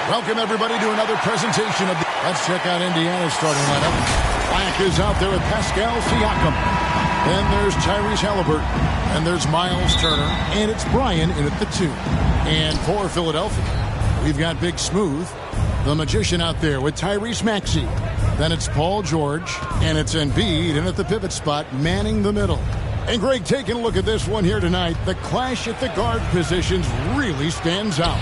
Welcome, everybody, to another presentation of the... Let's check out Indiana's starting lineup. Black is out there with Pascal Siakam. Then there's Tyrese Haliburton. And there's Miles Turner. And it's Brian in at the 2. And for Philadelphia, we've got Big Smooth, the Magician, out there with Tyrese Maxey. Then it's Paul George. And it's Embiid in at the pivot spot, manning the middle. And Greg, taking a look at this one here tonight, the clash at the guard positions really stands out.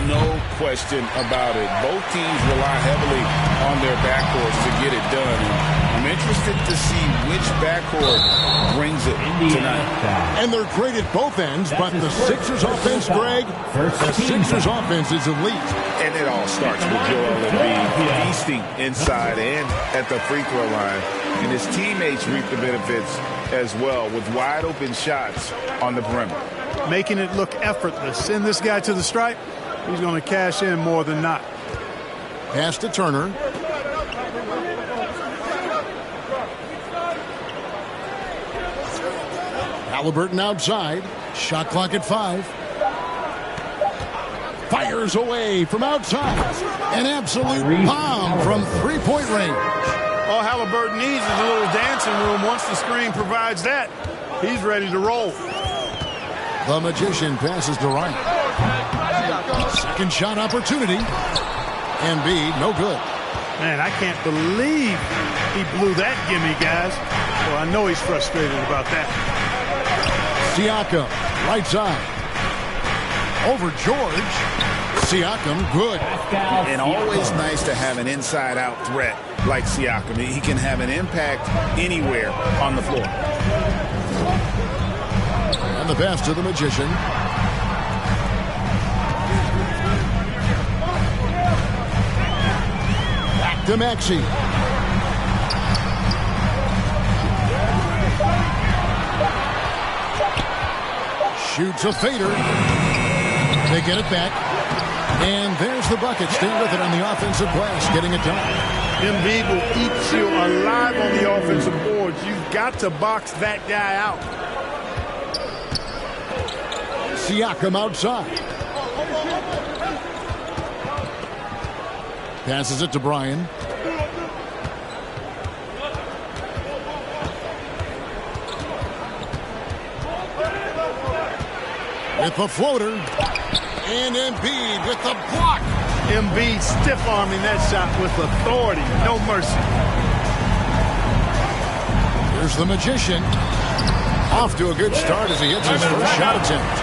No question about it. Both teams rely heavily on their backcourts to get it done. And I'm interested to see which backcourt brings it tonight. And they're great at both ends, but the Sixers offense, Greg, the Sixers offense is elite. And it all starts with Joel Embiid feasting inside and at the free throw line. And his teammates reap the benefits as well with wide open shots on the perimeter. Making it look effortless. Send this guy to the stripe. He's going to cash in more than not. Pass to Turner. Haliburton outside. Shot clock at 5. Fires away from outside. An absolute bomb from three-point range. All Haliburton needs is a little dancing room. Once the screen provides that, he's ready to roll. The Magician passes to Ryan. Second shot opportunity. Embiid, no good. Man, I can't believe he blew that gimme, guys. Well, I know he's frustrated about that. Siakam, right side. Over George. Siakam, good. And always nice to have an inside-out threat like Siakam. He can have an impact anywhere on the floor. And the pass to the Magician. Back to Maxey. Shoots a fader. They get it back. And there's the bucket. Stay with it on the offensive glass, getting it done. Embiid will eat you alive on the offensive boards. You've got to box that guy out. Siakam outside. Passes it to Brian. With the floater. And Embiid with the block. Embiid stiff-arming that shot with authority. No mercy. Here's the Magician. Off to a good start as he hits his first shot attempt.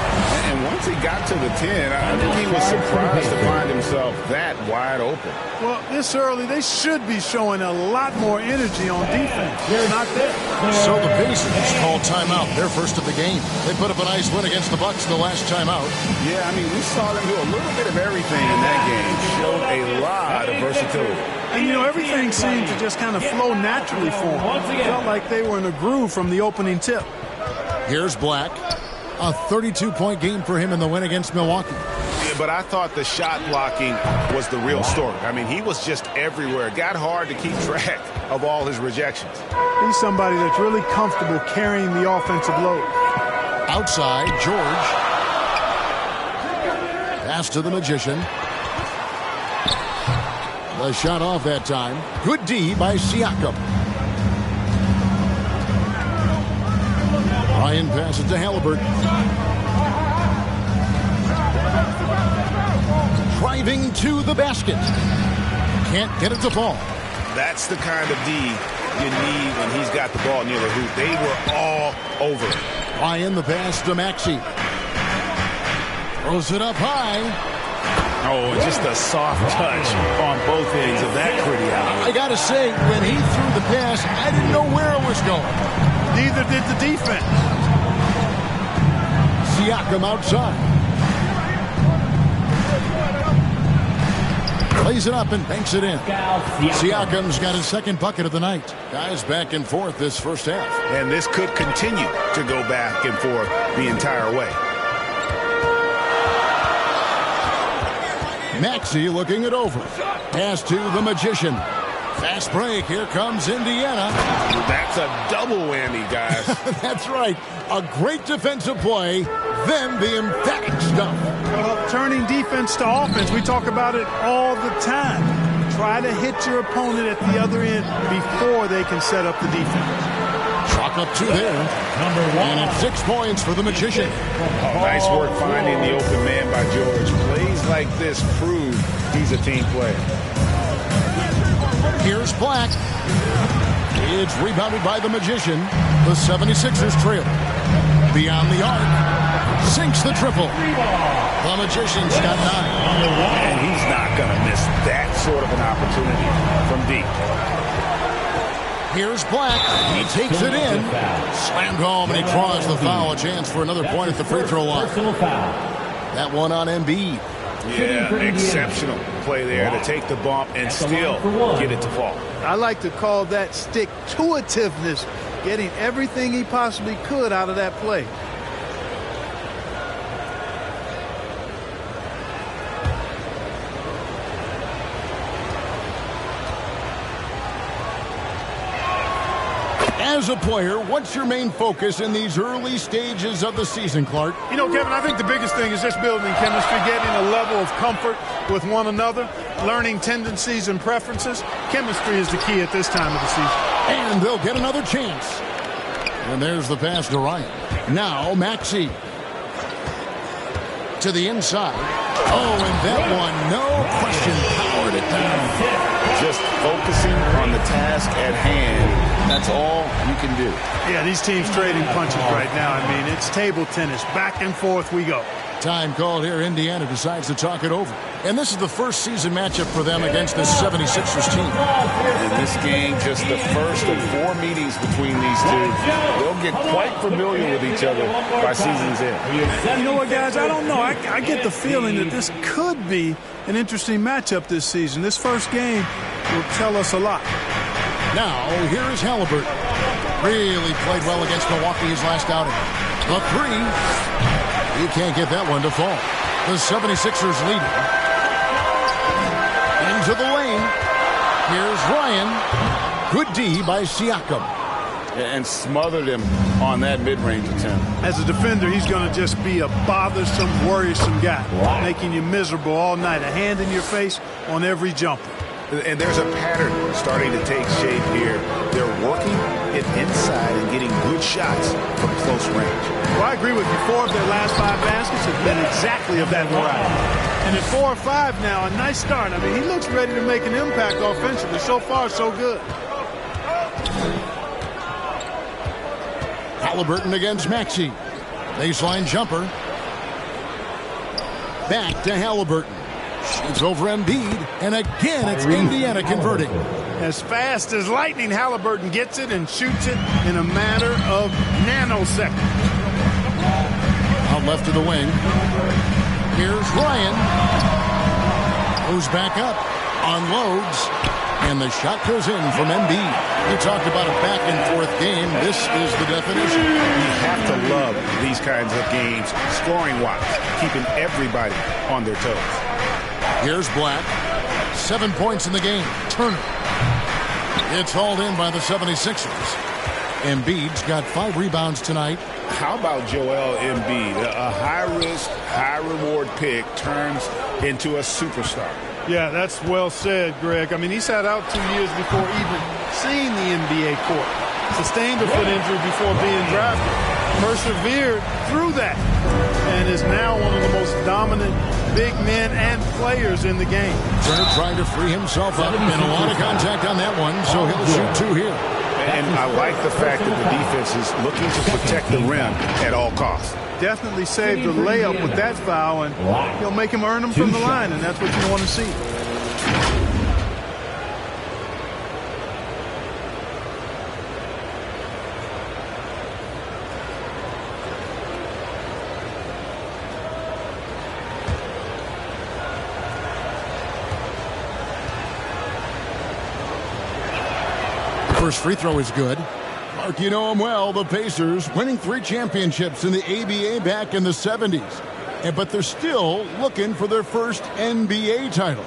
And once he got to the 10, I think he was surprised to find himself that wide open. Well, this early, they should be showing a lot more energy on defense. They're not there. So the Pacers called timeout, their first of the game. They put up a nice win against the Bucks the last timeout. Yeah, I mean, we saw them do a little bit of everything in that game. Showed a lot of versatility. And, you know, everything seemed to just kind of flow naturally for them. It felt like they were in a groove from the opening tip. Here's Black. A 32-point game for him in the win against Milwaukee. Yeah, but I thought the shot blocking was the real story. I mean, he was just everywhere. It got hard to keep track of all his rejections. He's somebody that's really comfortable carrying the offensive load. Outside, George. Pass to the Magician. The shot off that time. Good D by Siakam. Ryan passes to Haliburton. Driving to the basket. Can't get it to fall. That's the kind of D you need when he's got the ball near the hoop. They were all over it. Ryan, the pass to Maxey. Throws it up high. Oh, just a soft touch on both ends of that pretty alley. I got to say, when he threw the pass, I didn't know where it was going. Neither did the defense. Siakam outside. Plays it up and banks it in. Siakam's got his second bucket of the night. Guys back and forth this first half. And this could continue to go back and forth the entire way. Maxey looking it over. Pass to the Magician. Fast break. Here comes Indiana. That's a double whammy, guys. That's right. A great defensive play, then the emphatic stuff. Well, turning defense to offense, we talk about it all the time. Try to hit your opponent at the other end before they can set up the defense. Chalk up 2 there. And it's 6 points for the Magician. Oh, nice work finding the open man by George. Plays like this prove he's a team player. Here's Black. It's rebounded by the Magician. The 76ers trail. Beyond the arc. Sinks the triple. The Magician's got 9. And he's not going to miss that sort of an opportunity from deep. Here's Black. He takes it in. Slammed home, and he draws the foul. A chance for another point at the free throw line. That one on Embiid. Yeah, exceptional play there to take the bump and still get it to fall. I like to call that stick-to-itiveness, getting everything he possibly could out of that play. As a player, what's your main focus in these early stages of the season, Clark? You know, Kevin, I think the biggest thing is just building chemistry, getting a level of comfort with one another, learning tendencies and preferences. Chemistry is the key at this time of the season. And they'll get another chance. And there's the pass to Ryan. Now, Maxey. To the inside. Oh, and that one, no question, powered it down. Just focusing on the task at hand. That's all you can do. Yeah, these teams trading punches right now. I mean, it's table tennis. Back and forth we go. Time called here. Indiana decides to talk it over. And this is the first season matchup for them against this 76ers team. In this game, just the first of 4 meetings between these two. They'll get quite familiar with each other by season's end. You know what, guys? I don't know. I get the feeling that this could be an interesting matchup this season. This first game will tell us a lot. Now, here is Halliburton. Really played well against Milwaukee his last outing. The 3. He can't get that one to fall. The 76ers leading. Into the lane. Here's Ryan. Good D by Siakam. And smothered him on that mid-range attempt. As a defender, he's going to just be a bothersome, worrisome guy, making you miserable all night. A hand in your face on every jumper. And there's a pattern starting to take shape here. They're working it inside and getting good shots from close range. Well, I agree with you. 4 of their last 5 baskets have been exactly of that variety. And at 4 or 5 now, a nice start. I mean, he looks ready to make an impact offensively. So far, so good. Halliburton against Maxey. Baseline jumper. Back to Halliburton. Shoots over Embiid, and again it's Indiana converting. As fast as lightning, Halliburton gets it and shoots it in a matter of nanoseconds. Out left to the wing. Here's Ryan. Goes back up, unloads, and the shot goes in from Embiid. You talked about a back-and-forth game. This is the definition. You have to love these kinds of games, scoring-wise, keeping everybody on their toes. Here's Black. 7 points in the game. Turner. It's hauled in by the 76ers. Embiid's got 5 rebounds tonight. How about Joel Embiid? A high-risk, high-reward pick turns into a superstar. Yeah, that's well said, Greg. I mean, he sat out 2 years before even seeing the NBA court. Sustained a foot injury before being drafted. Persevered through that. And is now one of the most dominant big men and players in the game. Turner trying to free himself up, and a lot of contact on that one, so he'll shoot 2 here. And I like the fact that the defense is looking to protect the rim at all costs. Definitely saved a layup with that foul, and he'll make him earn them from the line, and that's what you want to see. First free throw is good. Mark, you know him well. The Pacers winning 3 championships in the ABA back in the 70s. But they're still looking for their first NBA title.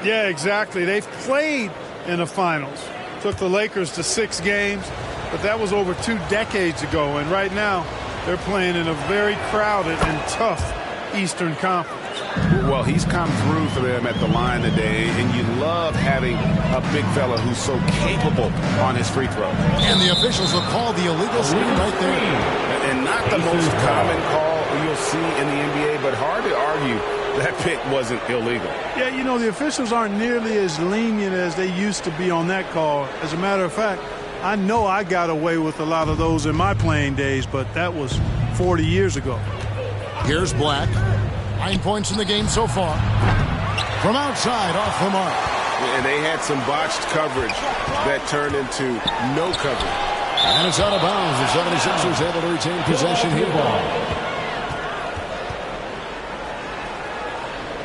Yeah, exactly. They've played in the finals. Took the Lakers to 6 games, but that was over 2 decades ago. And right now, they're playing in a very crowded and tough Eastern Conference. Well, he's come through for them at the line today, and you love having a big fella who's so capable on his free throw. And the officials will call the illegal screen right there. And not the most common call you'll see in the NBA, but hard to argue that pick wasn't illegal. Yeah, you know, the officials aren't nearly as lenient as they used to be on that call. As a matter of fact, I know I got away with a lot of those in my playing days, but that was 40 years ago. Here's Black. 9 points in the game so far. From outside, off the mark. And they had some botched coverage that turned into no coverage. And it's out of bounds. The 76ers able to retain possession here.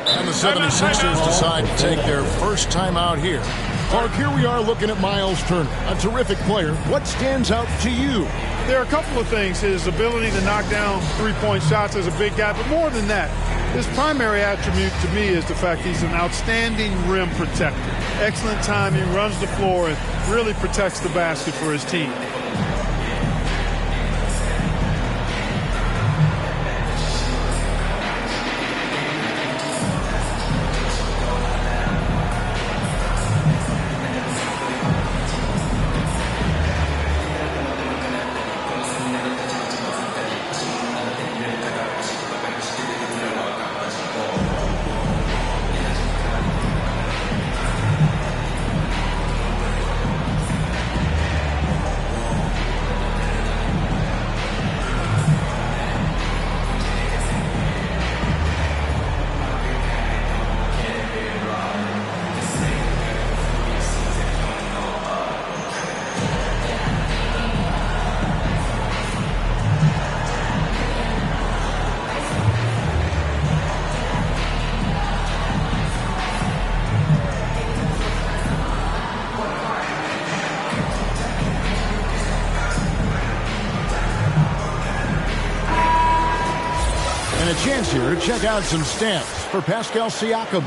And the 76ers decide to take their first time out here. Clark, here we are looking at Miles Turner, a terrific player. What stands out to you? There are a couple of things. His ability to knock down three-point shots as a big guy, but more than that, his primary attribute to me is the fact he's an outstanding rim protector. Excellent timing, runs the floor, and really protects the basket for his team. And a chance here to check out some stats for Pascal Siakam.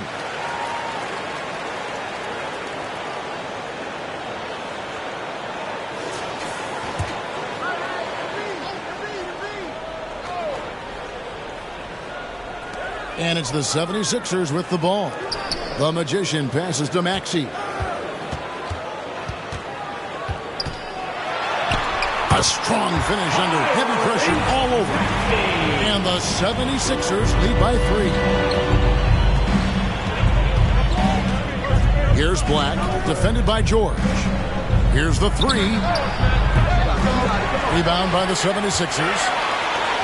And it's the 76ers with the ball. The Magician passes to Maxey. A strong finish under heavy pressure all over. And the 76ers lead by 3. Here's Black, defended by George. Here's the 3. Rebound by the 76ers.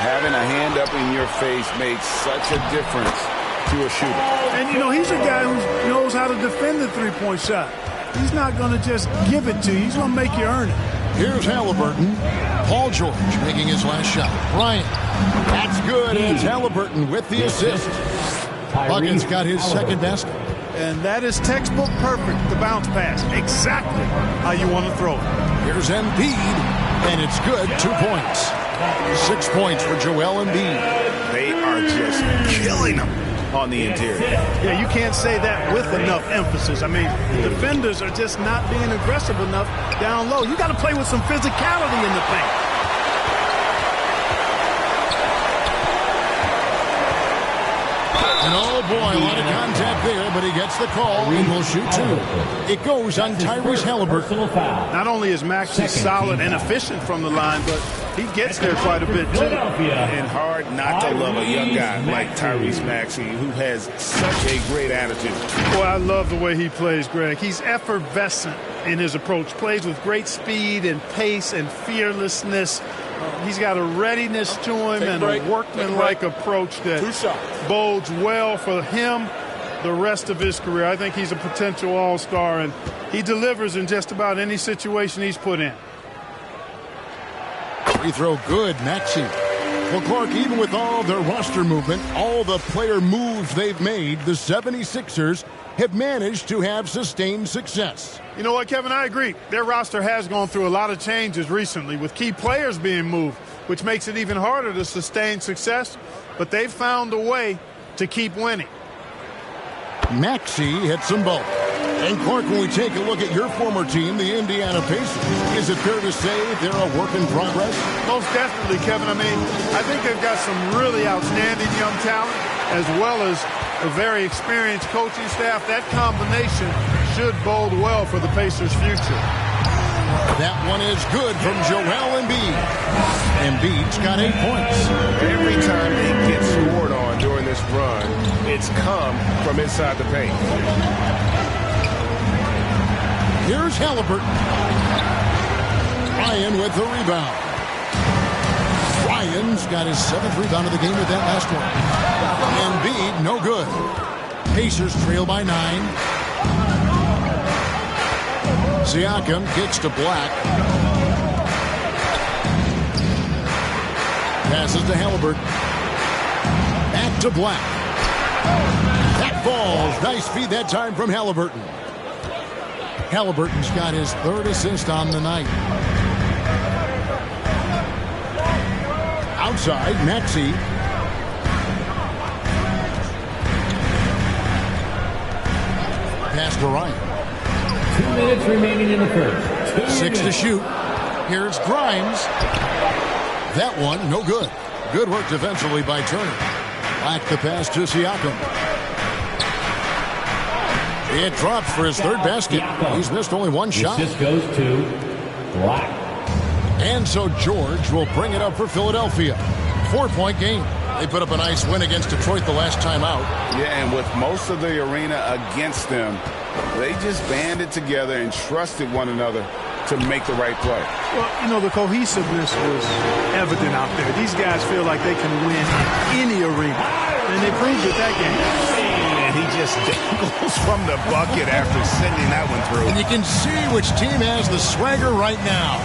Having a hand up in your face makes such a difference to a shooter. And, you know, he's a guy who knows how to defend the three-point shot. He's not going to just give it to you. He's going to make you earn it. Here's Halliburton. Paul George making his last shot. Bryant. That's good. And it's Halliburton with the assist. Huggins got his second basket. And that is textbook perfect, the bounce pass. Exactly how you want to throw it. Here's Embiid. And it's good. 2 points. 6 points for Joel Embiid. They are just killing them on the interior. Yeah, you can't say that with enough emphasis. I mean, defenders are just not being aggressive enough down low. You got to play with some physicality in the paint. And oh boy, a lot of contact there, but he gets the call and will shoot 2. It goes on Tyrese Halliburton. Not only is Maxey solid and efficient from the line, but he gets there quite a bit too. And hard not to love a young guy like Tyrese Maxey, who has such a great attitude. Boy, I love the way he plays, Greg. He's effervescent in his approach. Plays with great speed and pace and fearlessness. He's got a readiness to him and a workmanlike approach that bodes well for him the rest of his career. I think he's a potential all-star, and he delivers in just about any situation he's put in. Free throw good, Maxey. Well, Clark, even with all their roster movement, all the player moves they've made, the 76ers have managed to have sustained success. You know what, Kevin? I agree. Their roster has gone through a lot of changes recently with key players being moved, which makes it even harder to sustain success. But they've found a way to keep winning. Maxey hits them both. And Clark, when we take a look at your former team, the Indiana Pacers, is it fair to say they're a work in progress? Most definitely, Kevin. I mean, I think they've got some really outstanding young talent as well as a very experienced coaching staff. That combination should bode well for the Pacers' future. That one is good from Joel Embiid. Embiid's got 8 points. Every time they get scored on during this run, it's come from inside the paint. Here's Halliburton. Ryan with the rebound. Ryan's got his 7th rebound of the game with that last one. Embiid, no good. Pacers trail by 9. Siakam kicks to Black. Passes to Halliburton. Back to Black. That falls. Nice feed that time from Halliburton. Halliburton's got his 3rd assist on the night. Outside, Maxey. Pass to Ryan. 2 minutes remaining in the first. 6 to shoot. Here's Grimes. That one, no good. Good work defensively by Turner. Back the pass to Siakam. It drops for his 3rd basket. He's missed only 1 shot. This goes to Black. And so George will bring it up for Philadelphia. 4-point game. They put up a nice win against Detroit the last time out. Yeah, and with most of the arena against them, they just banded together and trusted one another to make the right play. Well, you know, the cohesiveness was evident out there. These guys feel like they can win in any arena, and they proved it that game. And he just dangles from the bucket after sending that one through. And you can see which team has the swagger right now.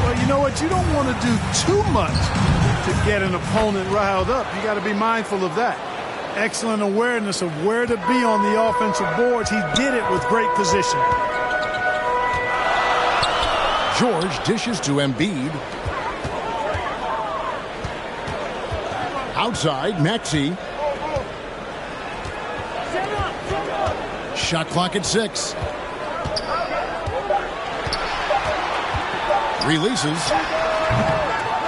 Well, you know what? You don't want to do too much to get an opponent riled up. You got to be mindful of that. Excellent awareness of where to be on the offensive boards. He did it with great position. George dishes to Embiid. Outside, Maxey. Shot clock at 6. Releases.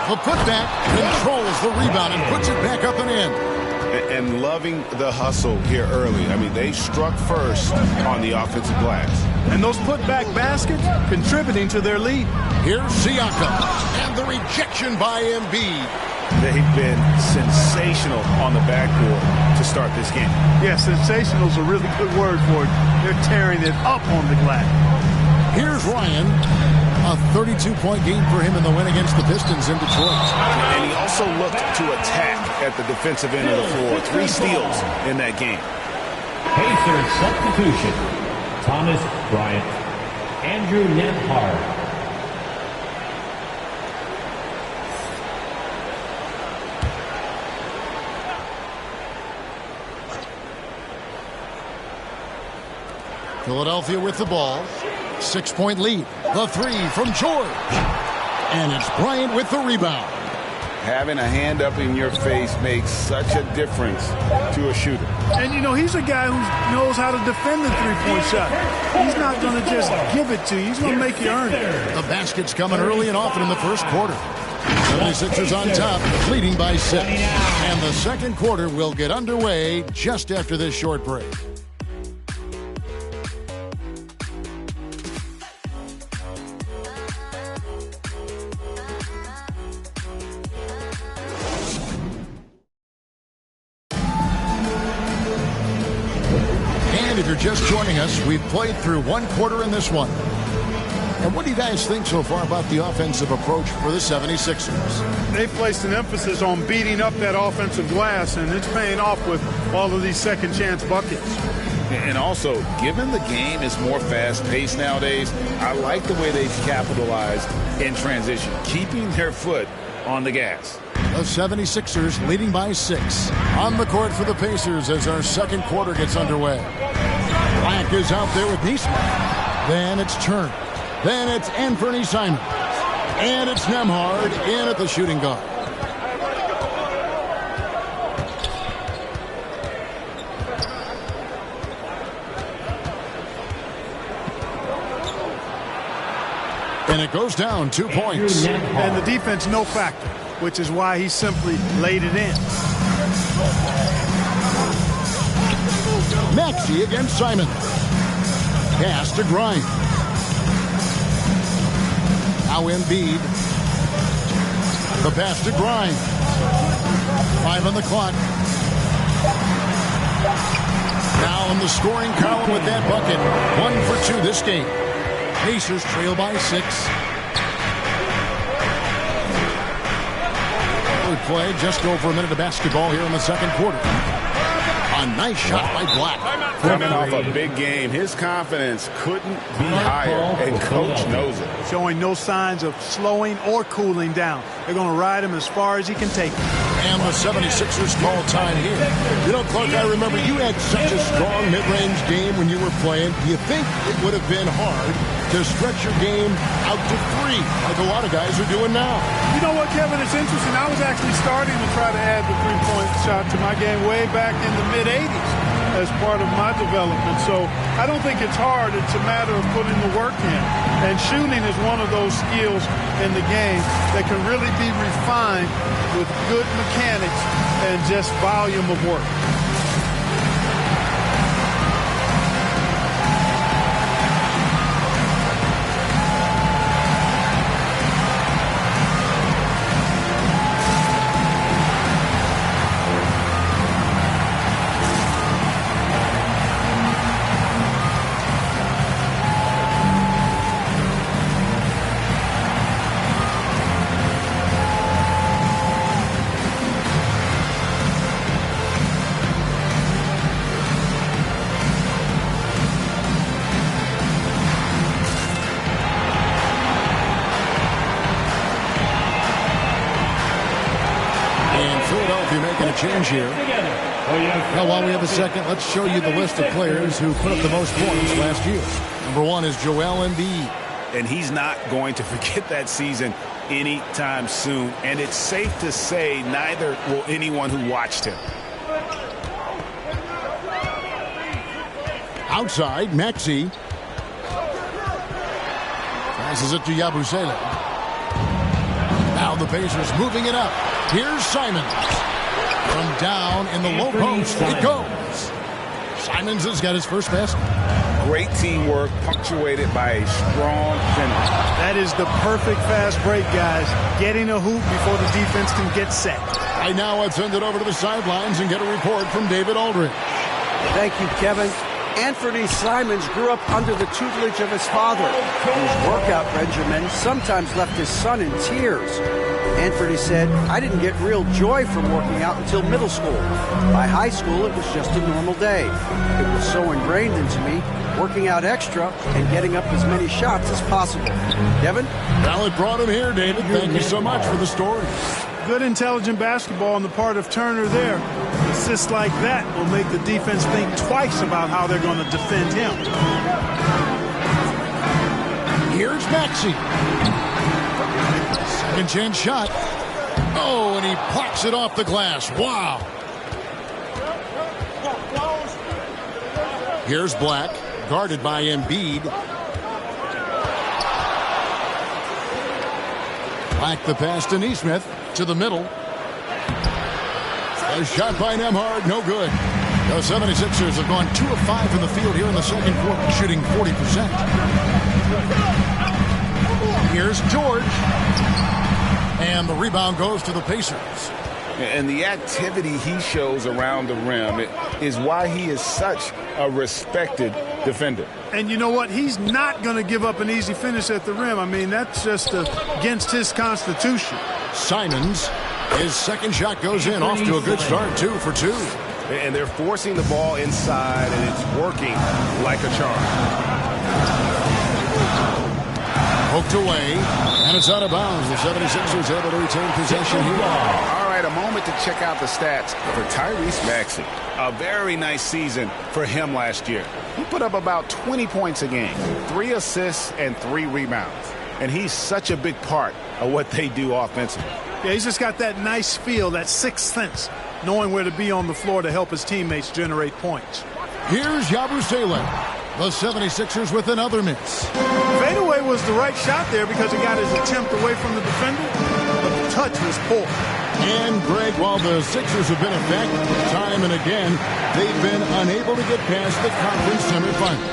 The putback controls the rebound and puts it back up and in. And loving the hustle here early. I mean, they struck first on the offensive glass. And those putback baskets contributing to their lead. Here's Siakam. And the rejection by Embiid. They've been sensational on the backboard to start this game. Yeah, sensational is a really good word for it. They're tearing it up on the glass. Here's Ryan. A 32-point game for him in the win against the Pistons in Detroit. And he also looked to attack at the defensive end of the floor. 3 steals in that game. Pacers substitution. Thomas Bryant. Andrew Nembhard. Philadelphia with the ball. 6-point lead. The 3 from George. And it's Bryant with the rebound. Having a hand up in your face makes such a difference to a shooter. And, you know, he's a guy who knows how to defend the three-point shot. He's not going to just give it to you. He's going to make you earn it. The basket's coming early and often in the first quarter. 76ers on top, leading by 6. And the second quarter will get underway just after this short break. If you're just joining us, we've played through 1 quarter in this one. And what do you guys think so far about the offensive approach for the 76ers? They've placed an emphasis on beating up that offensive glass, and it's paying off with all of these second-chance buckets. And also, given the game is more fast-paced nowadays, I like the way they've capitalized in transition, keeping their foot on the gas. The 76ers leading by 6. On the court for the Pacers as our second quarter gets underway. Black is out there with Neesmith. Then it's Turner. Then it's Anthony Simons. And it's Nembhard in at the shooting guard. And it goes down 2 points. And the defense no factor, which is why he simply laid it in. Maxey against Simon. Pass to Grimes. Now Embiid. The pass to Grimes. 5 on the clock. Now in the scoring column with that bucket. 1 for 2 this game. Pacers trail by 6. Third play, just over a minute of basketball here in the second quarter. A nice shot by Black. Coming off a big game, his confidence couldn't be higher, and Coach knows it. Showing no signs of slowing or cooling down. They're going to ride him as far as he can take him. And the 76ers call time here. You know, Clark, I remember you had such a strong mid-range game when you were playing. Do you think it would have been hard to stretch your game out to 3 like a lot of guys are doing now? You know what, Kevin? It's interesting. I was actually starting to try to add the three-point shot to my game way back in the mid-'80s as part of my development. So I don't think it's hard. It's a matter of putting the work in. And shooting is one of those skills in the game that can really be refined with good mechanics and just volume of work. Change here. Now, while we have a second, let's show you the list of players who put up the most points last year. Number 1 is Joel Embiid. And he's not going to forget that season anytime soon. And it's safe to say neither will anyone who watched him. Outside, Maxey. Passes it to Yabusele. Now the Pacers moving it up. Here's Simon. From down in the low post, it goes. Simons has got his first basket. Great teamwork, punctuated by a strong finish. That is the perfect fast break, guys. Getting a hoop before the defense can get set. Right now, let's send it over to the sidelines and get a report from David Aldridge. Thank you, Kevin. Anthony Simons grew up under the tutelage of his father, whose workout regimen sometimes left his son in tears. Anthony said, "I didn't get real joy from working out until middle school. By high school, it was just a normal day. It was so ingrained into me, working out extra and getting up as many shots as possible." Kevin? Well, it brought him here, David. Thank you so much for the story. Good, intelligent basketball on the part of Turner there. Assists like that will make the defense think twice about how they're going to defend him. Here's Maxey. Second chance shot. Oh, and he plucks it off the glass. Wow. Here's Black, guarded by Embiid. Black the pass to Nesmith to the middle. A shot by Nembhard, no good. The 76ers have gone 2 of 5 in the field here in the second quarter, shooting 40%. Here's George. And the rebound goes to the Pacers. And the activity he shows around the rim is why he is such a respected defender. And you know what? He's not going to give up an easy finish at the rim. I mean, that's just against his constitution. Simons, his second shot goes in, off to a good start, 2 for 2. And they're forcing the ball inside, and it's working like a charm. Poked away, and it's out of bounds. The 76ers able to retain possession here. All right, a moment to check out the stats for Tyrese Maxey. A very nice season for him last year. He put up about 20 points a game, 3 assists, and 3 rebounds. And he's such a big part of what they do offensively. Yeah, he's just got that nice feel, that sixth sense, knowing where to be on the floor to help his teammates generate points. Here's Yabusele. The 76ers with another miss. Fadeaway was the right shot there because it got his attempt away from the defender, but the touch was poor. And, Greg, while the Sixers have been a fact time and again, they've been unable to get past the conference semifinal.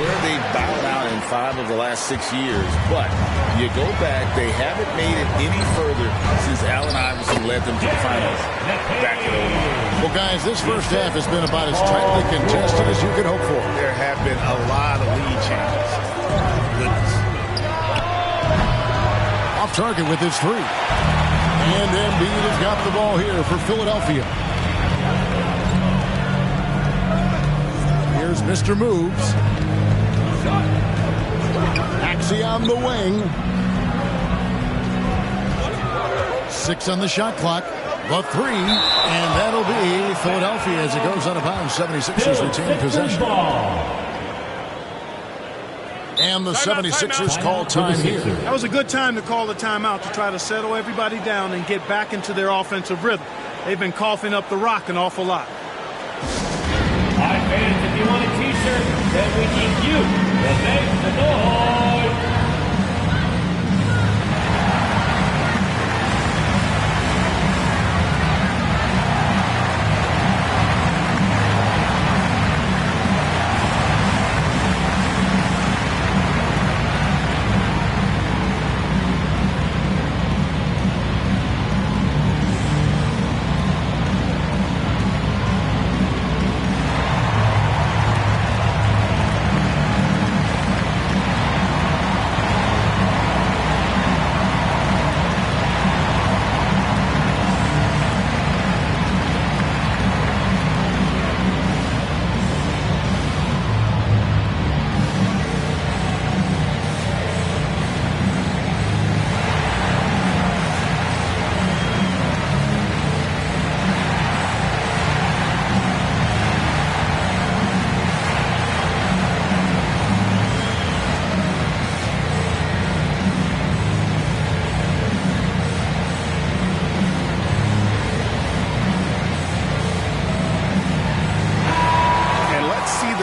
Where they've bowed out in 5 of the last 6 years, but you go back, they haven't made it any further since Allen Iverson led them to the finals back in 2009. Well, guys, this first half has been about as tightly contested as you could hope for. There have been a lot of lead changes. Goodness. Off target with his three. And Embiid has got the ball here for Philadelphia. Here's Mr. Moves. Axiom the wing. 6 on the shot clock. The three. And that'll be Philadelphia as it goes out of bounds. 76ers retain possession. And the 76ers call time here. That was a good time to call the timeout to try to settle everybody down and get back into their offensive rhythm. They've been coughing up the rock an awful lot. All right, fans, if you want a T-shirt, then we need you to make the noise.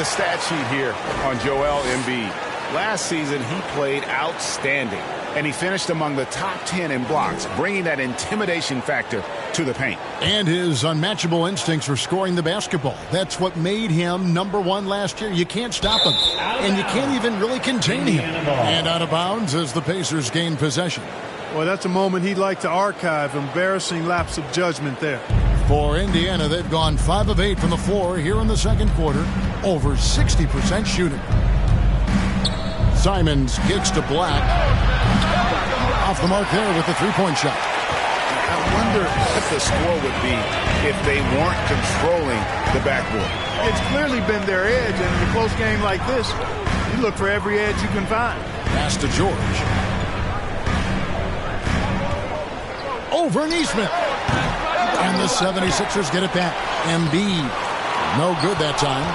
Stat sheet here on Joel Embiid. Last season, he played outstanding, and he finished among the top 10 in blocks, bringing that intimidation factor to the paint. And his unmatchable instincts for scoring the basketball. That's what made him #1 last year. You can't stop him, and you can't even really contain him. And out of bounds as the Pacers gain possession. Well, that's a moment he'd like to archive. Embarrassing lapse of judgment there. For Indiana, they've gone 5 of 8 from the floor here in the second quarter. Over 60% shooting. Simons gets to Black. Off the mark there with the three-point shot. I wonder what the score would be if they weren't controlling the backboard. It's clearly been their edge, and in a close game like this, you look for every edge you can find. Pass to George. Over Neesmith. And the 76ers get it back. Embiid. No good that time.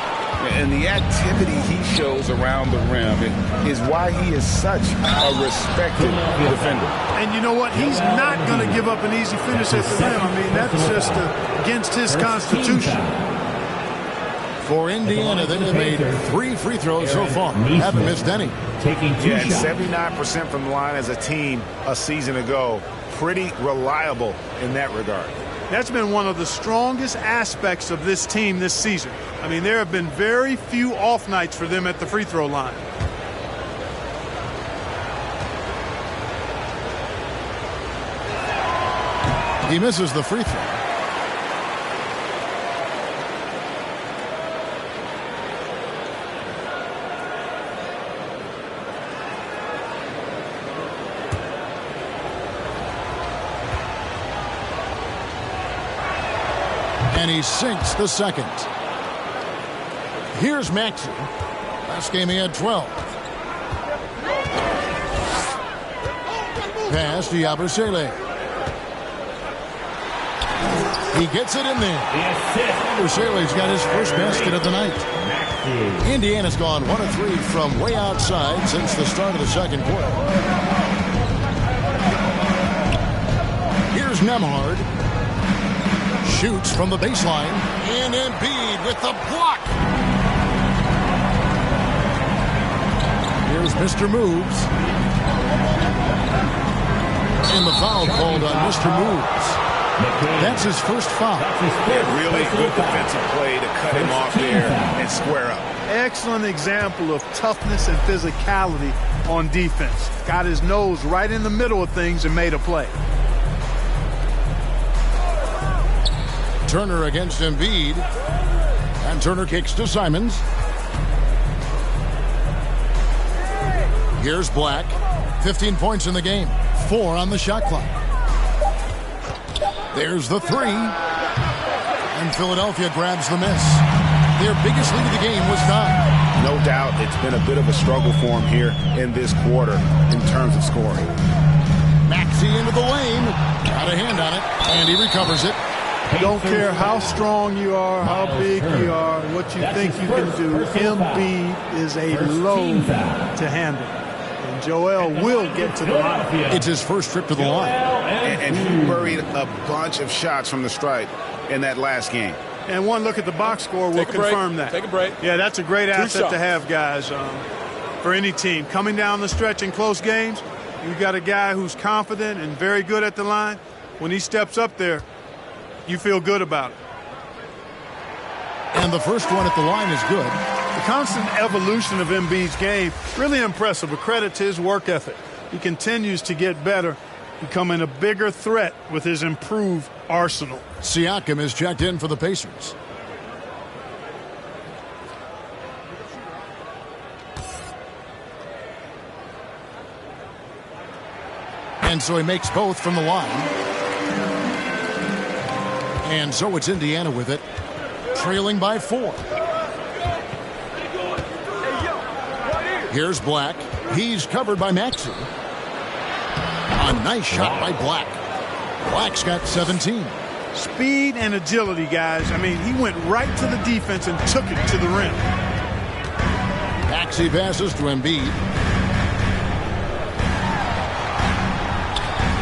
And the activity he shows around the rim is why he is such a respected defender. And you know what? He's not going to give up an easy finish at the rim. I mean, that's just against his constitution. For Indiana, they have made 3 free throws so far. Haven't missed any. Taking 2 Yeah, and shots. 79% from the line as a team a season ago. Pretty reliable in that regard. That's been one of the strongest aspects of this team this season. I mean, there have been very few off nights for them at the free throw line. He misses the free throw. And he sinks the second. Here's Maxey. Last game he had 12. Pass to Yabusele. He gets it in there. Yabusele's got his first basket of the night. Indiana's gone 1 of 3 from way outside since the start of the second quarter. Here's Nembhard. Shoots from the baseline. And Embiid with the block. Here's Mr. Moves. And the foul called on Mr. Moves. That's his first foul. Really good defensive play to cut him off there and square up. Excellent example of toughness and physicality on defense. Got his nose right in the middle of things and made a play. Turner against Embiid. And Turner kicks to Simons. Here's Black. 15 points in the game. 4 on the shot clock. There's the three. And Philadelphia grabs the miss. Their biggest lead of the game was 9. No doubt it's been a bit of a struggle for him here in this quarter in terms of scoring. Maxey into the lane. Got a hand on it. And he recovers it. Don't care how strong you are, how big you are, what you think you can do. Embiid is a load to handle. And Joel will get to the line. It's his first trip to the line. And he buried a bunch of shots from the stripe in that last game. And one look at the box score will confirm that. Take a break. Yeah, that's a great asset to have, guys, for any team. Coming down the stretch in close games, you've got a guy who's confident and very good at the line. When he steps up there, you feel good about it. And the first one at the line is good. The constant evolution of Embiid's game, really impressive. A credit to his work ethic. He continues to get better, becoming a bigger threat with his improved arsenal. Siakam is checked in for the Pacers. And so he makes both from the line. And so it's Indiana with it, trailing by 4. Here's Black. He's covered by Maxey. A nice shot by Black. Black's got 17. Speed and agility, guys. I mean, he went right to the defense and took it to the rim. Maxey passes to Embiid.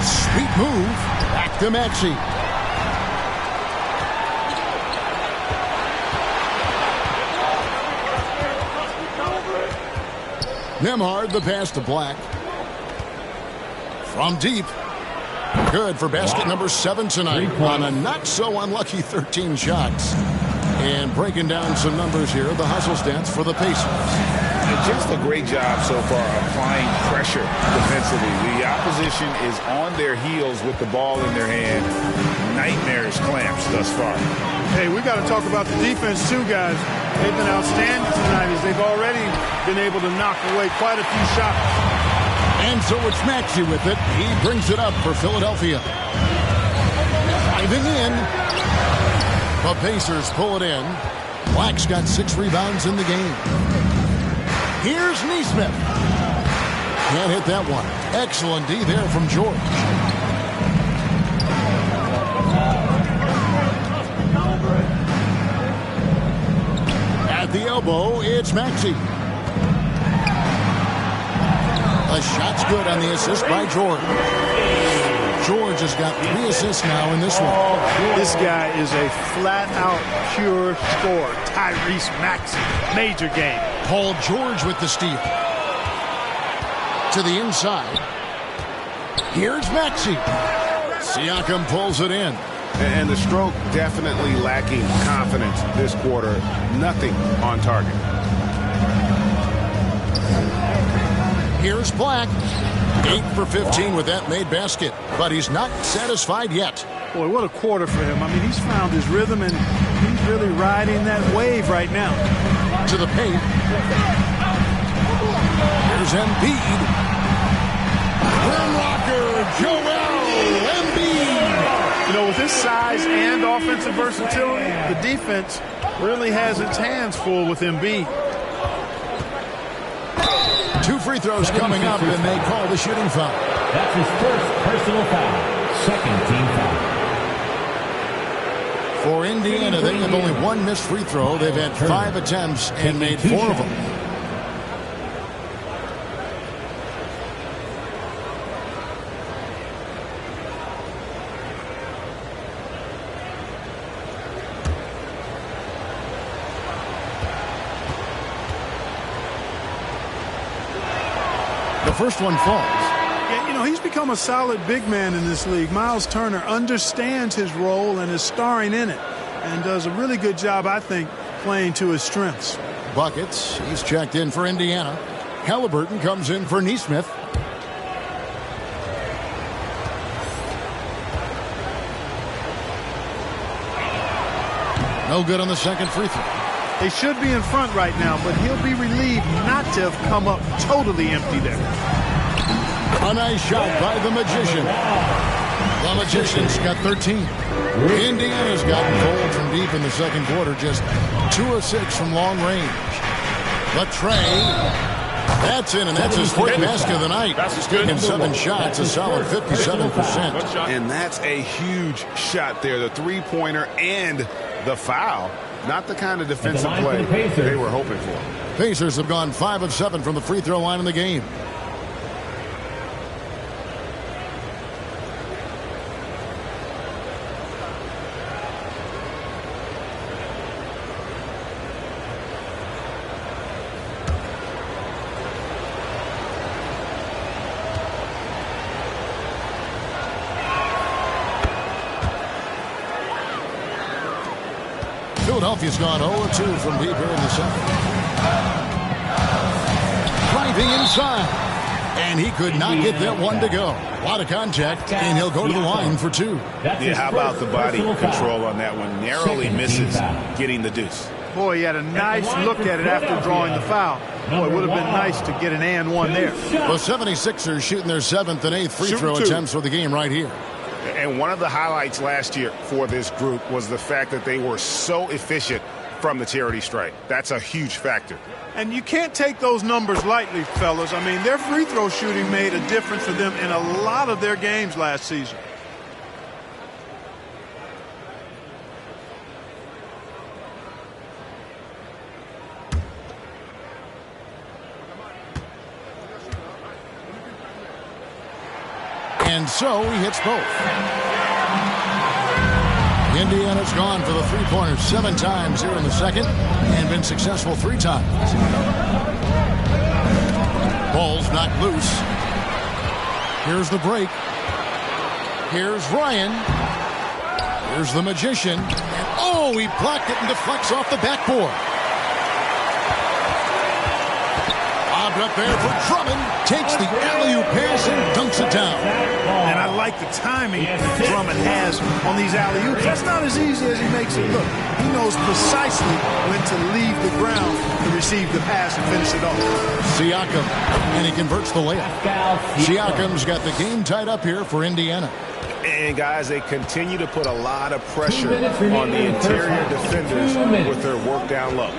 Sweet move. Back to Maxey. Nembhard, the pass to Black. From deep. Good for basket number 7 tonight on a not-so-unlucky 13 shots. And breaking down some numbers here, the hustle stats for the Pacers. Just a great job so far applying pressure defensively. The opposition is on their heels with the ball in their hand. Nightmarish clamps thus far. Hey, we got to talk about the defense too, guys. They've been outstanding tonight as they've already been able to knock away quite a few shots. And so it's Maxey with it. He brings it up for Philadelphia. Driving in. The Pacers pull it in. Black's got 6 rebounds in the game. Here's Nesmith. Can't hit that one. Excellent D there from George. At the elbow, it's Maxey. The shot's good on the assist by George. George has got 3 assists now in this one. This guy is a flat-out pure scorer. Tyrese Maxey, major game. Paul George with the steal. To the inside. Here's Maxey. Siakam pulls it in. And the stroke definitely lacking confidence this quarter. Nothing on target. Here's Black. 8 for 15 with that made basket. But he's not satisfied yet. Boy, what a quarter for him. I mean, he's found his rhythm, and he's really riding that wave right now. To the paint. Here's Embiid. Rim rocker, Joel Embiid. You know, with his size and offensive versatility, the defense really has its hands full with Embiid. 2 free throws coming up, and they call the shooting foul. That's his first personal foul. Second team foul. For Indiana, they have only 1 missed free throw. They've had 5 attempts and made 4 of them. first one falls. Yeah, you know, he's become a solid big man in this league. Miles Turner understands his role and is starring in it and does a really good job, I think, playing to his strengths. Buckets. He's checked in for Indiana. Halliburton comes in for Nesmith. No good on the second free throw. They should be in front right now, but he'll be relieved not to have come up totally empty there. A nice shot by the Magician. The Magician's got 13. Indiana's gotten cold from deep in the second quarter, just 2 of 6 from long range. But Trey, that's in, and that's his fourth basket of the night. He's taken 7 shots, a solid 57%. And that's a huge shot there, the three-pointer and the foul. Not the kind of defensive play they were hoping for. Pacers have gone 5 of 7 from the free throw line in the game. Philadelphia's gone 0-2 from deep here in the second. Driving inside. And he could not get that one to go. A lot of contact, and he'll go to the line for 2. Yeah, how about the body control on that one? Narrowly misses getting the deuce. Boy, he had a nice look at it after drawing the foul. Boy, it would have been nice to get an and one there. Well, 76ers shooting their 7th and 8th free throw attempts for the game right here. And one of the highlights last year for this group was the fact that they were so efficient from the charity stripe. That's a huge factor. And you can't take those numbers lightly, fellas. I mean, their free throw shooting made a difference for them in a lot of their games last season. And so he hits both. Indiana's gone for the three-pointers 7 times here in the second and been successful 3 times. Ball's knocked loose. Here's the break. Here's Ryan. Here's the Magician. And oh, he blocked it and deflects off the backboard. Up there for Drummond, takes the alley-oop pass and dunks it down. And I like the timing that Drummond has on these alley-oops. That's not as easy as he makes it look. He knows precisely when to leave the ground to receive the pass and finish it off. Siakam, and he converts the layup. Siakam's got the game tied up here for Indiana. And, guys, they continue to put a lot of pressure on the interior defenders with their work down low.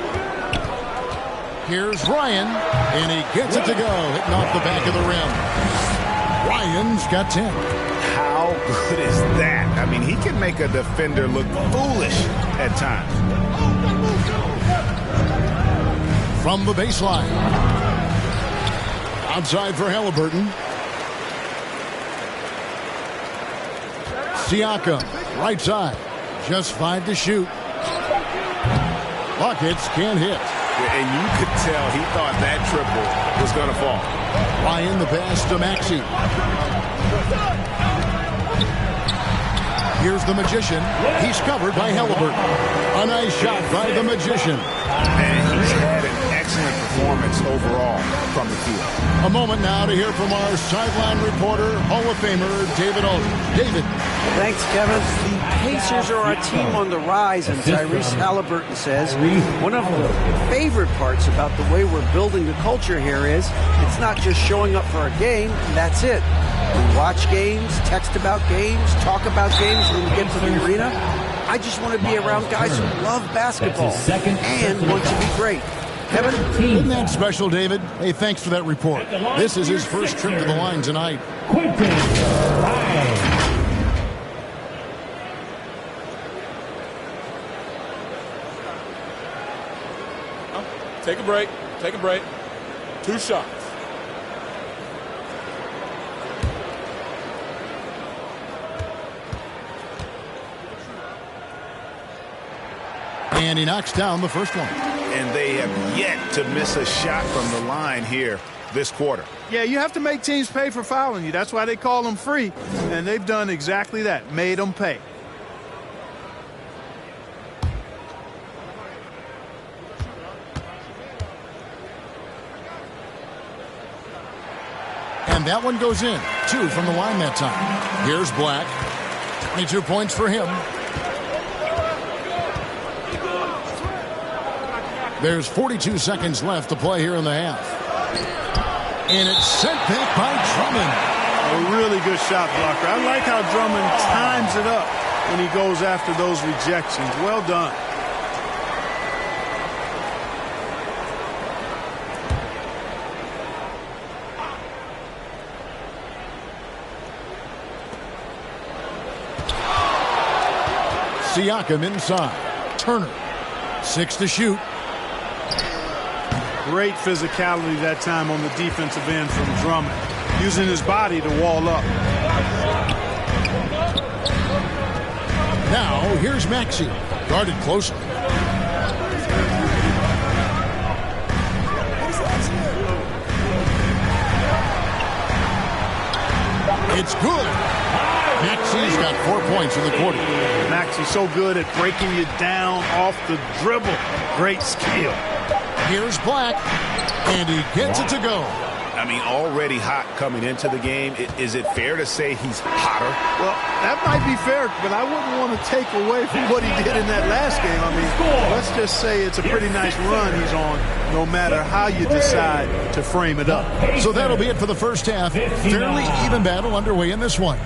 Here's Ryan, and he gets it to go, hitting off the back of the rim. Ryan's got 10. How good is that? I mean, he can make a defender look foolish at times. From the baseline. Outside for Halliburton. Siakam, right side. Just 5 to shoot. Buckets can't hit. And you could tell he thought that triple was going to fall. Ryan the pass to Maxey. Here's the Magician. He's covered by Halliburton. A nice shot by the Magician. And he's had an excellent performance overall from the field. A moment now to hear from our sideline reporter, Hall of Famer David Aldridge. David. Thanks, Kevin. The Pacers are a team on the rise, and Tyrese Halliburton says one of the favorite parts about the way we're building the culture here is it's not just showing up for a game, and that's it. We watch games, text about games, talk about games when we get to the arena. I just want to be around guys who love basketball and want to be great. Kevin? Isn't that special, David? Hey, thanks for that report. This is his first trip to the line tonight. Take a break. Take a break. 2 shots. And he knocks down the first one. And they have yet to miss a shot from the line here this quarter. Yeah, you have to make teams pay for fouling you. That's why they call them free, and they've done exactly that, made them pay. And that one goes in. 2 from the line that time. Here's Black. 22 points for him. There's 42 seconds left to play here in the half. And it's sent back by Drummond. A really good shot blocker. I like how Drummond times it up when he goes after those rejections. Well done. Siakam inside. Turner. 6 to shoot. Great physicality that time on the defensive end from Drummond, using his body to wall up. Now, here's Maxey. Guarded closely. It's good. Maxey's got 4 points in the quarter. Maxey's so good at breaking you down off the dribble. Great skill. Here's Black, and he gets it to go. I mean, already hot coming into the game. Is it fair to say he's hotter? Well, that might be fair, but I wouldn't want to take away from what he did in that last game. I mean, let's just say it's a pretty nice run he's on, no matter how you decide to frame it up. So that'll be it for the first half. Fairly even battle underway in this one.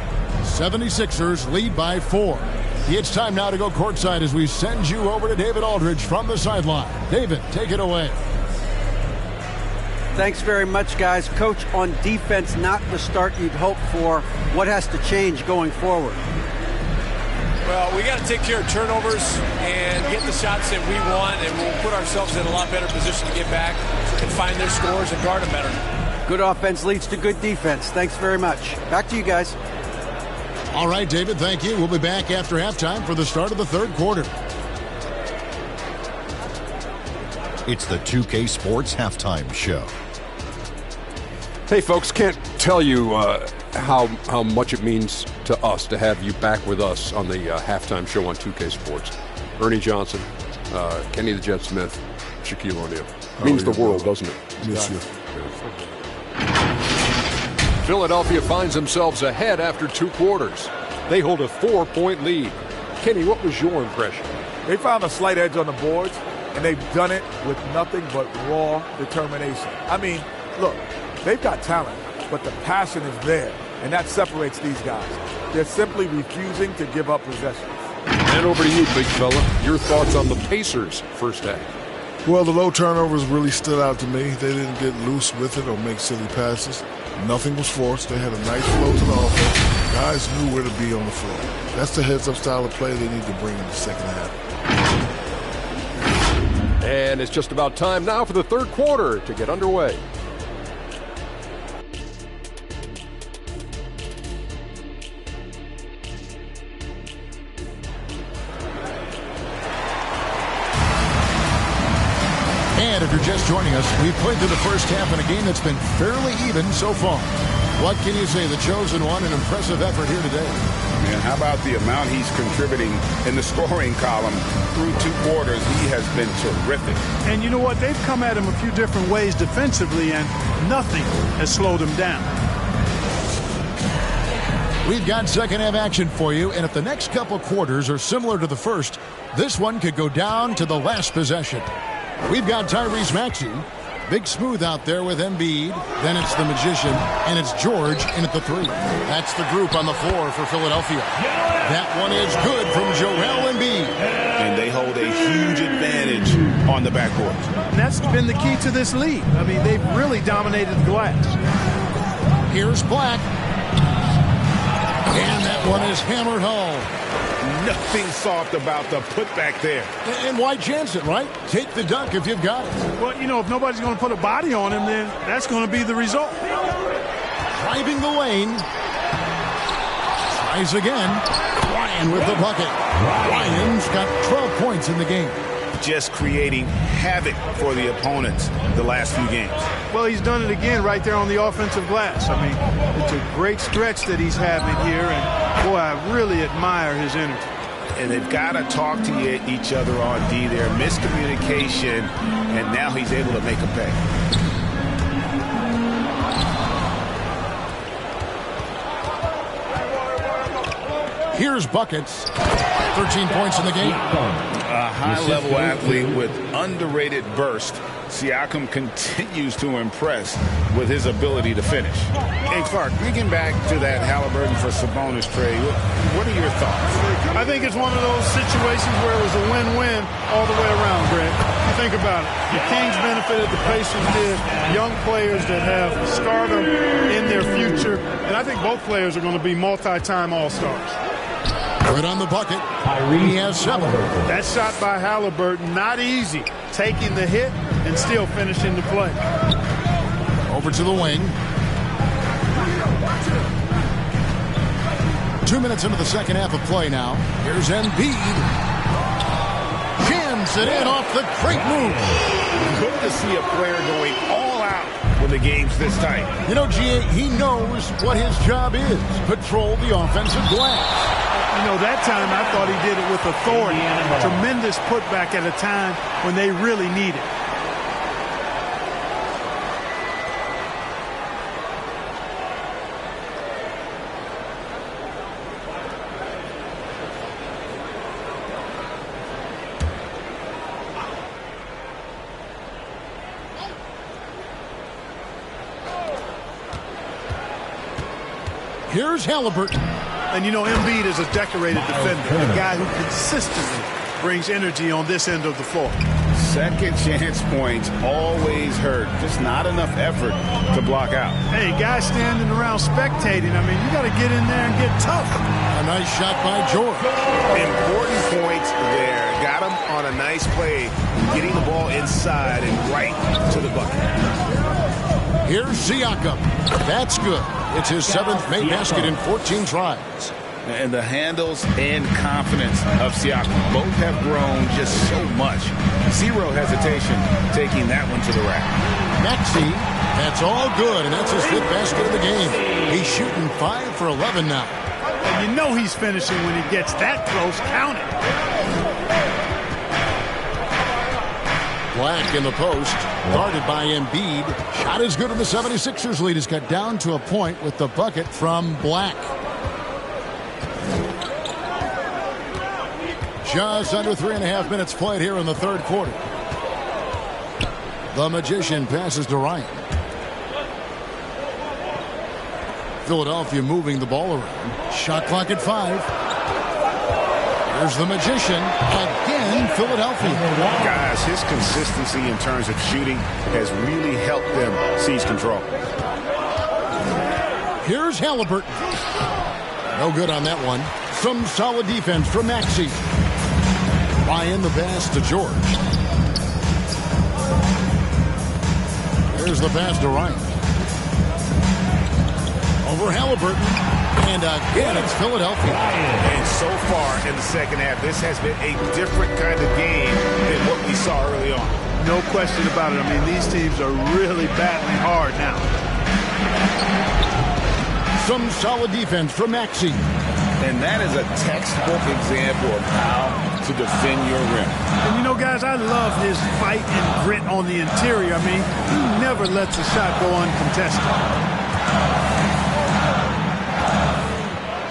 76ers lead by 4. It's time now to go courtside as we send you over to David Aldridge from the sideline. David, take it away. Thanks very much, guys. Coach, on defense, not the start you'd hope for. What has to change going forward? Well, we got to take care of turnovers and get the shots that we want, and we'll put ourselves in a lot better position to get back and find their scores and guard them better. Good offense leads to good defense. Thanks very much. Back to you guys. All right, David, thank you. We'll be back after halftime for the start of the third quarter. It's the 2K Sports Halftime Show. Hey, folks, can't tell you how much it means to us to have you back with us on the halftime show on 2K Sports. Ernie Johnson, Kenny the Jet Smith, Shaquille O'Neal. Means the world, doesn't it? Yes, sir. Philadelphia finds themselves ahead after 2 quarters. They hold a 4-point lead. Kenny, what was your impression? They found a slight edge on the boards, and they've done it with nothing but raw determination. I mean, look, they've got talent, but the passion is there, and that separates these guys. They're simply refusing to give up possessions. And over to you, big fella. Your thoughts on the Pacers' first half? Well, the low turnovers really stood out to me. They didn't get loose with it or make silly passes. Nothing was forced. They had a nice flow to the offense. Guys knew where to be on the floor. That's the heads-up style of play they need to bring in the second half. And it's just about time now for the third quarter to get underway. And if you're just joining us, we've played through the first half in a game that's been fairly even so far. What can you say? The chosen one, an impressive effort here today. Man, how about the amount he's contributing in the scoring column through 2 quarters? He has been terrific. And you know what? They've come at him a few different ways defensively, and nothing has slowed him down. We've got second half action for you, and if the next couple quarters are similar to the first, this one could go down to the last possession. We've got Tyrese Maxey. Big Smooth out there with Embiid. Then it's the Magician, and it's George in at the 3. That's the group on the floor for Philadelphia. That one is good from Joel Embiid. And they hold a huge advantage on the backcourt. And that's been the key to this league. I mean, they've really dominated the glass. Here's Black. And that one is hammered home. Nothing soft about the putback there. And why chance it, right? Take the dunk if you've got it. Well, you know, if nobody's going to put a body on him, then that's going to be the result. Driving the lane. Tries again. Ryan with the bucket. Ryan's got 12 points in the game. just creating havoc for the opponents the last few games. Well, he's done it again right there on the offensive glass. I mean, it's a great stretch that he's having here, and boy, I really admire his energy. And they've got to talk to each other on D there. Miscommunication, and now he's able to make a pay. Here's buckets. 13 points in the game. A high-level athlete with underrated burst. Siakam continues to impress with his ability to finish. Hey, Clark, thinking back to that Halliburton for Sabonis trade, what are your thoughts? I think it's one of those situations where it was a win-win all the way around, Greg. You think about it. The Kings benefited, the Pacers did. Young players that have stardom in their future. And I think both players are going to be multi-time All-Stars. Right on the bucket. He has 7. That shot by Halliburton, not easy. Taking the hit and still finishing the play. Over to the wing. 2 minutes into the second half of play now. Here's Embiid. Jams it in off the great move. Good to see a player going all out when the game's this tight. You know, G.A., he knows what his job is. Patrol the offensive glass. You know, that time I thought he did it with authority. Tremendous putback at a time when they really need it. Here's Halliburton. And, you know, Embiid is a decorated defender, a guy who consistently brings energy on this end of the floor. Second chance points always hurt. Just not enough effort to block out. Hey, guys standing around spectating, I mean, you got to get in there and get tough. A nice shot by George. Important points there. Got him on a nice play, getting the ball inside and right to the bucket. Here's Siakam. That's good. It's his 7th made basket in 14 tries. And the handles and confidence of Siakam both have grown just so much. Zero hesitation taking that one to the rack. Maxey, that's all good, and that's his 5th basket of the game. He's shooting 5 for 11 now. And you know he's finishing when he gets that close. Count it. Black in the post, guarded by Embiid. Shot is good, and the 76ers lead is cut down to a point with the bucket from Black. Just under 3.5 minutes played here in the third quarter. The Magician passes to Ryan. Philadelphia moving the ball around. Shot clock at 5. Here's the Magician. Again, Philadelphia. Guys, his consistency in terms of shooting has really helped them seize control. Here's Halliburton. No good on that one. Some solid defense from Maxey. Ryan the pass to George. There's the pass to Ryan. Over Halliburton. And again, it's Philadelphia. And so far in the second half, this has been a different kind of game than what we saw early on. No question about it. I mean, these teams are really battling hard now. Some solid defense from Maxey. And that is a textbook example of how to defend your rim. And, you know, guys, I love his fight and grit on the interior. I mean, he never lets a shot go uncontested.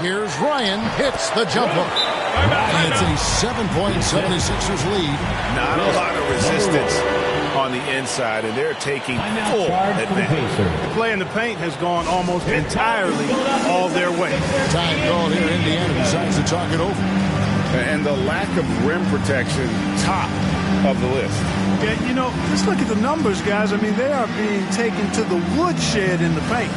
Here's Ryan, hits the jumper. And it's a 7-point 76ers lead. Not a lot of resistance on the inside, and they're taking full advantage. The play in the paint has gone almost entirely all their way. Time called here. Indiana decides to talk it over. And the lack of rim protection, top of the list. Yeah, you know, let's look at the numbers, guys. I mean, they are being taken to the woodshed in the paint.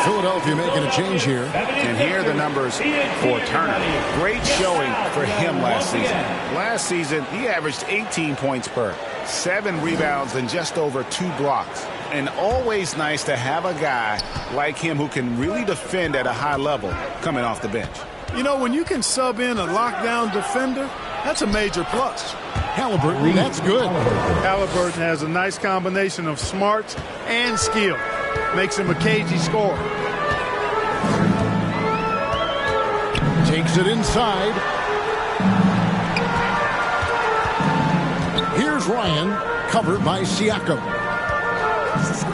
Philadelphia making a change here. And here are the numbers for Turner. Great showing for him last season. Last season, he averaged 18 points per, 7 rebounds, and just over 2 blocks. And always nice to have a guy like him who can really defend at a high level coming off the bench. You know, when you can sub in a lockdown defender, that's a major plus. Halliburton, that's good. Halliburton has a nice combination of smarts and skill. Makes him a cagey scorer. Takes it inside. Here's Ryan, covered by Siakam.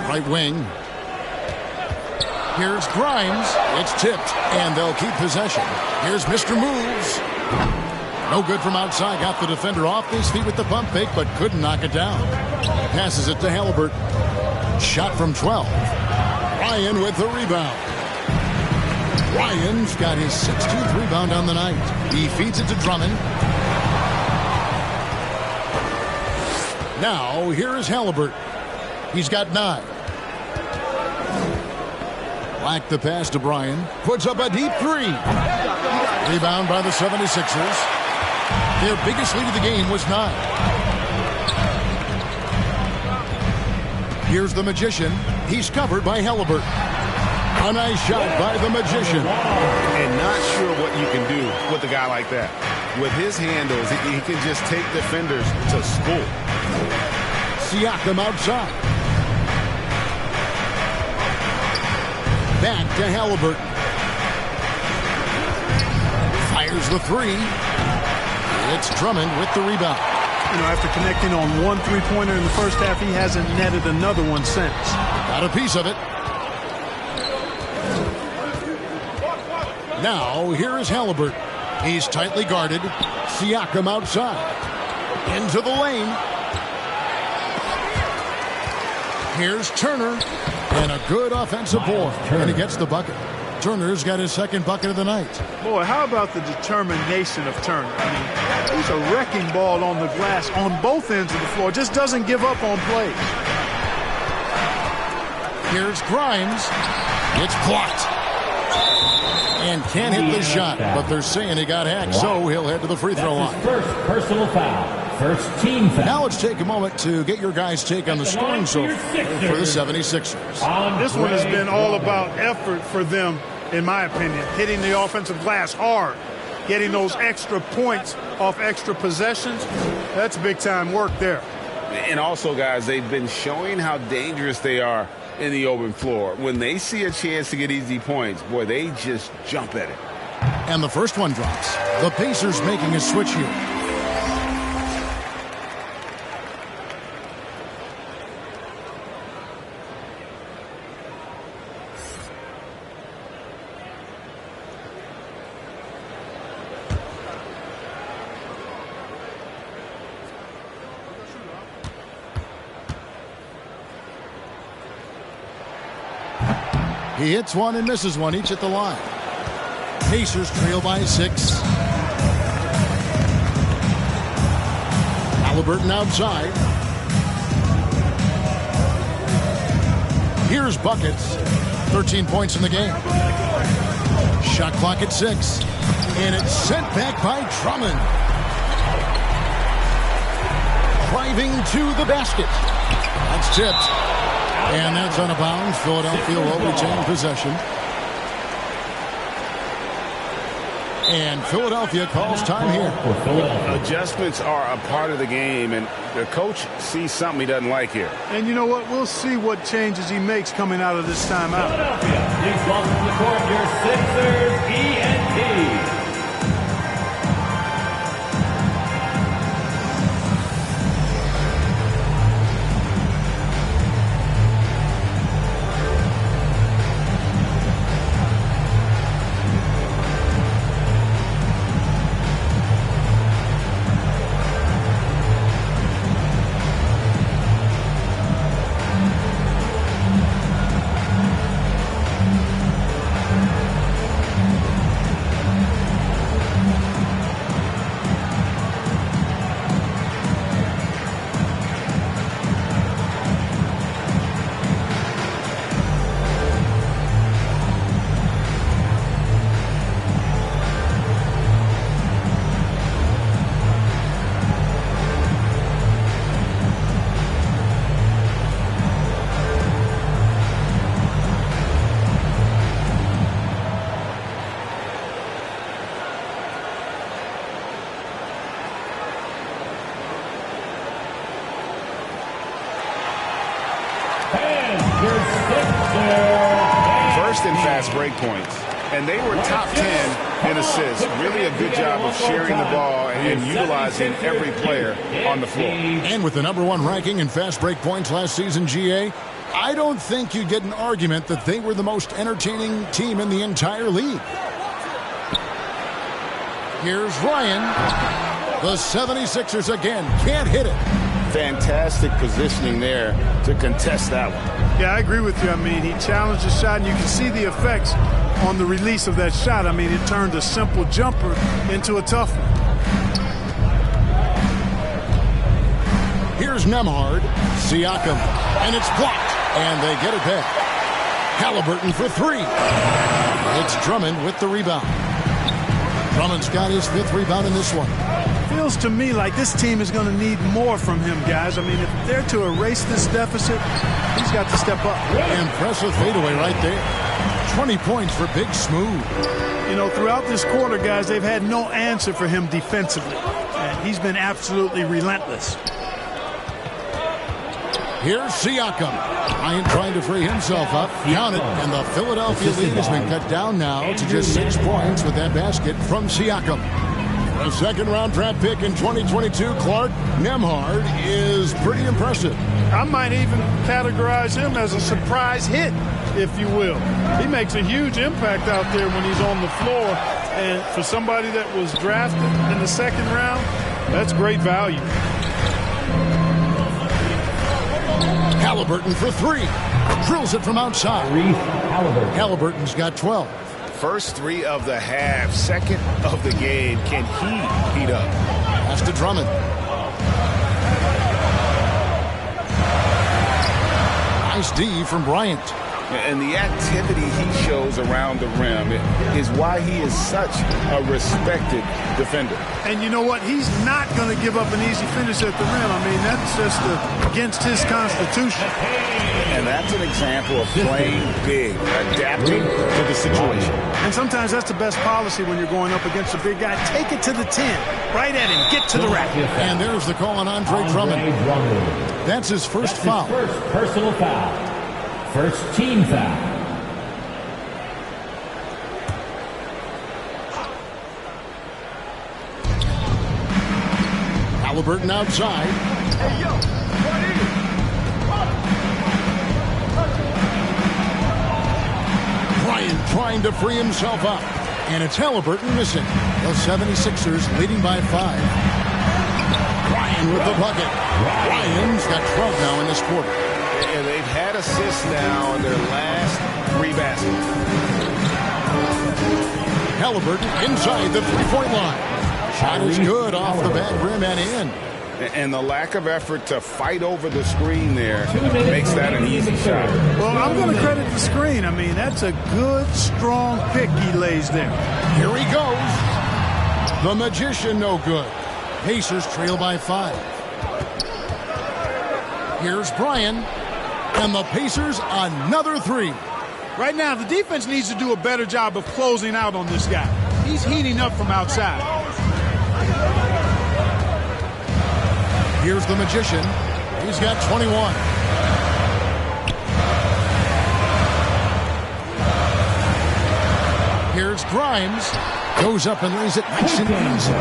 Right wing. Here's Grimes. It's tipped, and they'll keep possession. Here's Mr. Moves. No good from outside. Got the defender off his feet with the pump fake, but couldn't knock it down. Passes it to Halliburton. Shot from 12. Ryan with the rebound. Ryan's got his 16th rebound on the night. He feeds it to Drummond. Now, here is Halliburton. He's got 9. Black the pass to Bryan. Puts up a deep 3. Rebound by the 76ers. Their biggest lead of the game was 9. Here's the Magician. He's covered by Halliburton. A nice shot by the Magician. And not sure what you can do with a guy like that. With his handles, he can just take defenders to school. Siakam outside. Back to Halliburton. Fires the 3. It's Drummond with the rebound. You know, after connecting on 1 3-pointer in the first half, he hasn't netted another one since. Got a piece of it. Now, here is Halliburton. He's tightly guarded. Siakam outside. Into the lane. Here's Turner. And a good offensive board. And he gets the bucket. Turner's got his 2nd bucket of the night. Boy, how about the determination of Turner? I mean, he's a wrecking ball on the glass on both ends of the floor. Just doesn't give up on plays. Here's Grimes. It's blocked. And can't hit the shot, but they're saying he got hacked, so he'll head to the free throw line. First personal foul. First team foul. Now let's take a moment to get your guys' take on the scoring so far for the 76ers. This one has been all about effort for them, in my opinion. Hitting the offensive glass hard. Getting those extra points off extra possessions. That's big-time work there. And also, guys, they've been showing how dangerous they are in the open floor. When they see a chance to get easy points, boy, they just jump at it. And the first one drops. The Pacers making a switch here. He hits one and misses one, each at the line. Pacers trail by 6. Halliburton outside. Here's buckets. 13 points in the game. Shot clock at 6. And it's sent back by Drummond. Driving to the basket. That's tipped. And that's out of bounds. Philadelphia will retain possession. And Philadelphia calls time here. Adjustments are a part of the game, and the coach sees something he doesn't like here. And you know what? We'll see what changes he makes coming out of this timeout. Philadelphia, please welcome to the court your Sixers ENT. first in fast break points, and they were top 10 in assists. Really a good job of sharing the ball and utilizing every player on the floor. And with the #1 ranking in fast break points last season, GA, I don't think you get an argument that they were the most entertaining team in the entire league. Here's Ryan. The 76ers again can't hit it. Fantastic positioning there to contest that one. Yeah, I agree with you. I mean, he challenged the shot, and you can see the effects on the release of that shot. I mean, it turned a simple jumper into a tough one. Here's Nembhard. Siakam. And it's blocked. And they get it back. Halliburton for 3. It's Drummond with the rebound. Drummond's got his 5th rebound in this one. Feels to me like this team is going to need more from him, guys. I mean, if they're to erase this deficit, he's got to step up. Impressive fadeaway right there. 20 points for Big Smooth. You know, throughout this quarter, guys, they've had no answer for him defensively. And he's been absolutely relentless. Here's Siakam. Bryant trying to free himself up. Count it. And the Philadelphia lead has been cut down now to just 6 points with that basket from Siakam. A 2nd-round draft pick in 2022, Clark, Nembhard is pretty impressive. I might even categorize him as a surprise hit, if you will. He makes a huge impact out there when he's on the floor. And for somebody that was drafted in the 2nd round, that's great value. Halliburton for 3. Drills it from outside. Halliburton's got 12. First 3 of the half, 2nd of the game. Can he heat up? Pass to Drummond. Nice D from Bryant. And the activity he shows around the rim is why he is such a respected defender. And you know what? He's not going to give up an easy finish at the rim. I mean, that's just against his constitution. And that's an example of playing big, adapting to the situation. And sometimes that's the best policy when you're going up against a big guy. Take it to the 10. Right at him. Get to the rack. And there's the call on Andre Drummond. That's his first foul. First personal foul. First team foul. Halliburton outside. Hey, yo, Bryant trying to free himself up. And it's Halliburton missing. The 76ers leading by 5. Ryan with the bucket. Ryan's got 12 now in this quarter. And they've had assists now in their last 3 baskets. Halliburton inside the 3-point line. Shot is good off the back rim and in. And the lack of effort to fight over the screen there makes that an easy shot. Well, I'm going to credit the screen. I mean, that's a good, strong pick he lays there. Here he goes. The Magician no good. Pacers trail by 5. Here's Bryan. And the Pacers another 3. Right now, the defense needs to do a better job of closing out on this guy. He's heating up from outside. Here's the Magician. He's got 21. Here's Grimes. Goes up and lays it nice and easy.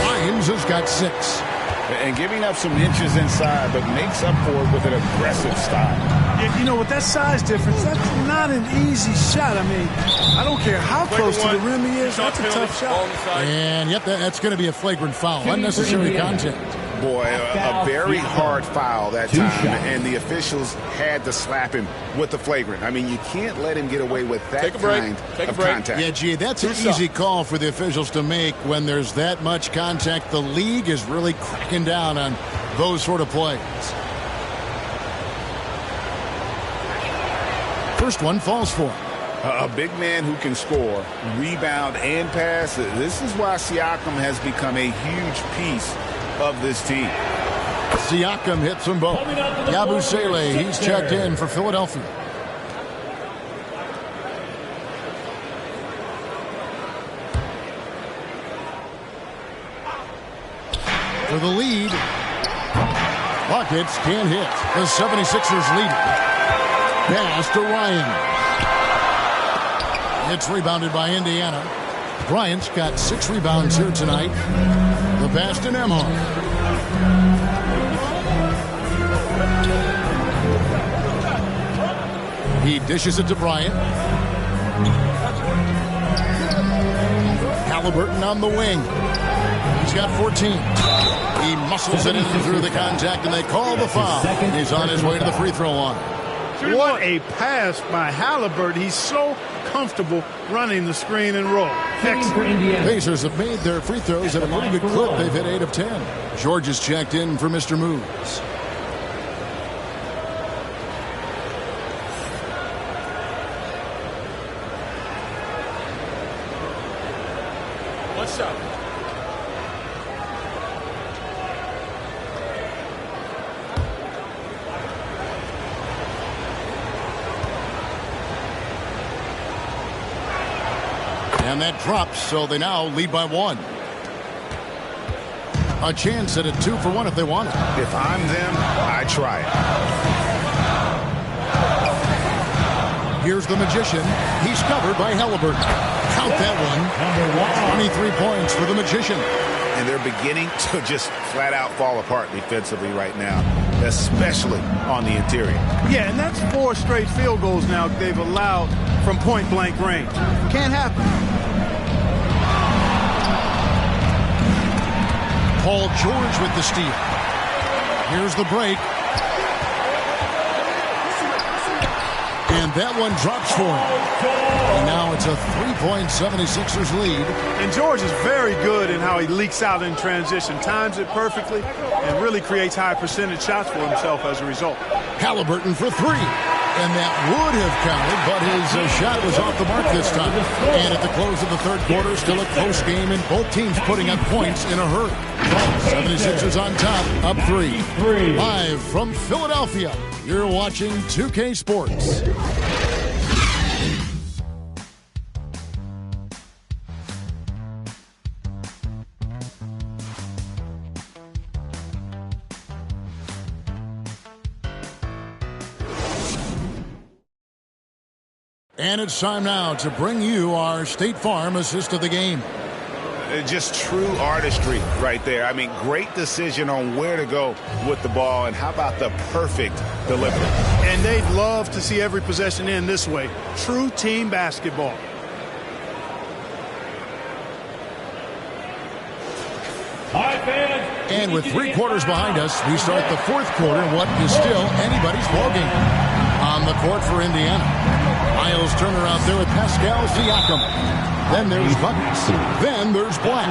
Grimes has got 6. And giving up some inches inside, but makes up for it with an aggressive style. You know, with that size difference, that's not an easy shot. I mean, I don't care how close to the rim he is. That's a tough shot. And, yep, that's going to be a flagrant foul. Unnecessary contact. Boy, a very hard foul that time, and the officials had to slap him with the flagrant. I mean, you can't let him get away with that kind of contact. Yeah, gee, that's an easy call for the officials to make when there's that much contact. The league is really cracking down on those sort of plays. First one falls for him. A big man who can score, rebound, and pass. This is why Siakam has become a huge piece of this team. Siakam hits them both. Yabusele, he's checked in for Philadelphia. For the lead. Buckets can't hit. The 76ers lead. Pass to Ryan. It's rebounded by Indiana. Bryant's got 6 rebounds here tonight. The pass to Nembhard. He dishes it to Bryant. Haliburton on the wing. He's got 14. He muscles it in through the contact, and they call the foul. He's on his way to the free throw line. What a pass by Haliburton. He's so comfortable running the screen and roll. Pacers have made their free throws at a pretty good clip. They've hit 8 of 10. George is checked in for Mr. Moves. What's up? And that drops, so they now lead by 1. A chance at a 2 for 1 if they want it. If I'm them, I try it. Here's the Magician. He's covered by Haliburton. Count that one. 23 points for the Magician. And they're beginning to just flat out fall apart defensively right now, especially on the interior. Yeah, and that's 4 straight field goals now they've allowed from point-blank range. Can't happen. Paul George with the steal. Here's the break. And that one drops for him. And now it's a 3-point 76ers lead. And George is very good in how he leaks out in transition, times it perfectly, and really creates high percentage shots for himself as a result. Haliburton for 3. And that would have counted, but his shot was off the mark this time. And at the close of the third quarter, still a close game, and both teams putting up points in a hurry. 76ers on top, up 3. Live from Philadelphia, you're watching 2K Sports. And it's time now to bring you our State Farm assist of the game. Just true artistry right there. I mean, great decision on where to go with the ball, and how about the perfect delivery? And they'd love to see every possession end this way. True team basketball. And with 3 quarters behind us, we start the 4th quarter in what is still anybody's ballgame. On the court for Indiana, Miles Turner out there with Pascal Siakam. Then there's Buckets. Then there's Black.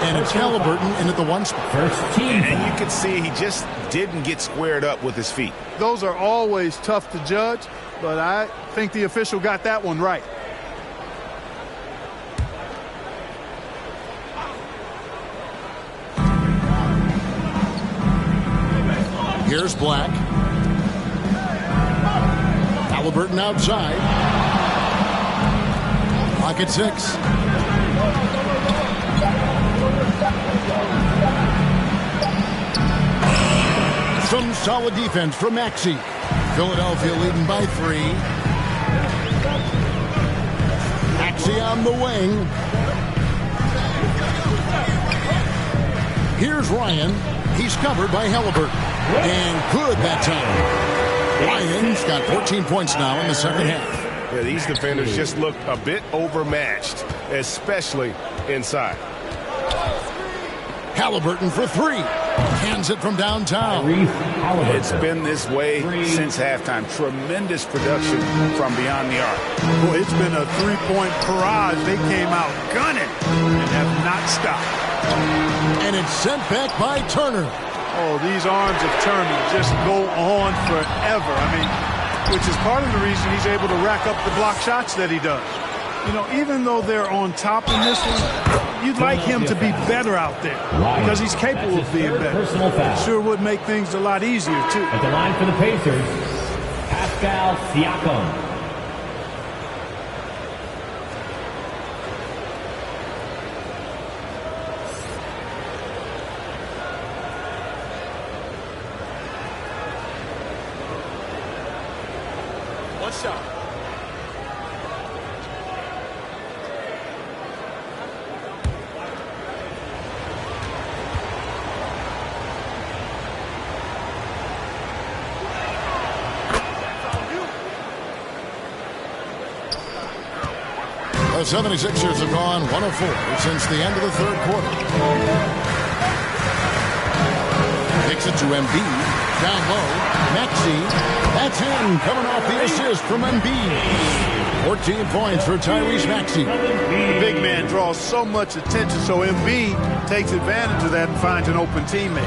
And it's Haliburton in at the 1 spot. And you can see he just didn't get squared up with his feet. Those are always tough to judge, but I think the official got that one right. Here's Black. Haliburton outside. Pocket 6. Some solid defense from Maxey. Philadelphia leading by 3. Maxey on the wing. Here's Ryan. He's covered by Haliburton. And good that time. Ryan's got 14 points now in the second half. Yeah, these defenders just look a bit overmatched, especially inside. Haliburton for 3. Hands it from downtown. It's been this way since halftime. Tremendous production from beyond the arc. Boy, it's been a 3-point barrage. They came out gunning and have not stopped. And it's sent back by Turner. Oh, these arms of Turner just go on forever. I mean, which is part of the reason he's able to rack up the block shots that he does. You know, even though they're on top in this one, you'd like him to be better out there because he's capable of being better. Sure would make things a lot easier, too. At the line for the Pacers, Pascal Siakam. The 76ers have gone 1 of 4 since the end of the third quarter. Kicks it to Embiid. Down low. Maxey. That's in. Coming off the assist from Embiid. 14 points for Tyrese Maxey. The big man draws so much attention, so Embiid takes advantage of that and finds an open teammate.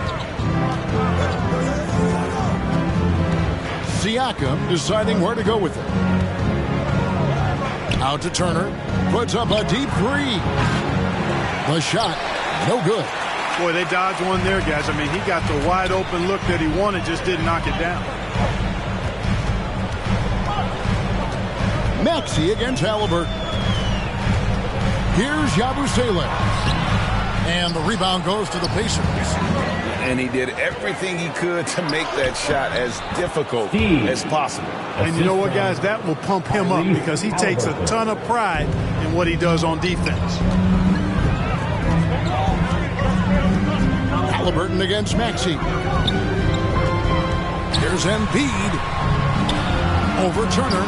Siakam deciding where to go with it. Out to Turner. Puts up a deep three. The shot, no good. Boy, they dodged one there, guys. I mean, he got the wide open look that he wanted, just didn't knock it down. Maxey against Halliburton. Here's Yabusele. And the rebound goes to the Pacers. And he did everything he could to make that shot as difficult as possible. And you know what, guys? That will pump him up because he takes a ton of pride in what he does on defense. Halliburton against Maxey. Here's Embiid. Over Turner.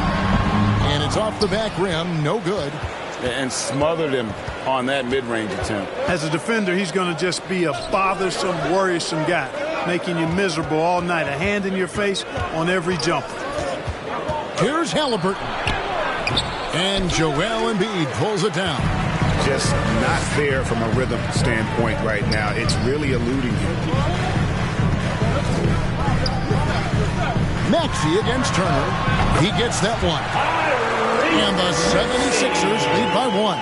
And it's off the back rim. No good. And smothered him on that mid-range attempt. As a defender, he's going to just be a bothersome, worrisome guy, making you miserable all night. A hand in your face on every jumper. Here's Halliburton. And Joel Embiid pulls it down. Just not there from a rhythm standpoint right now. It's really eluding him. Maxey against Turner. He gets that one. And the 76ers lead by 1.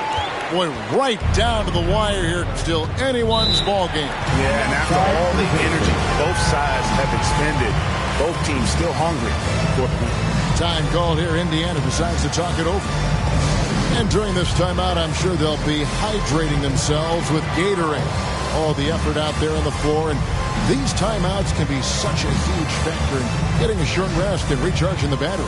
Boy, right down to the wire here. Still anyone's ball game. Yeah, and after all the energy both sides have expended, both teams still hungry. Time called here. Indiana decides to talk it over. And during this timeout, I'm sure they'll be hydrating themselves with Gatorade. All the effort out there on the floor. And these timeouts can be such a huge factor in getting a short rest and recharging the battery.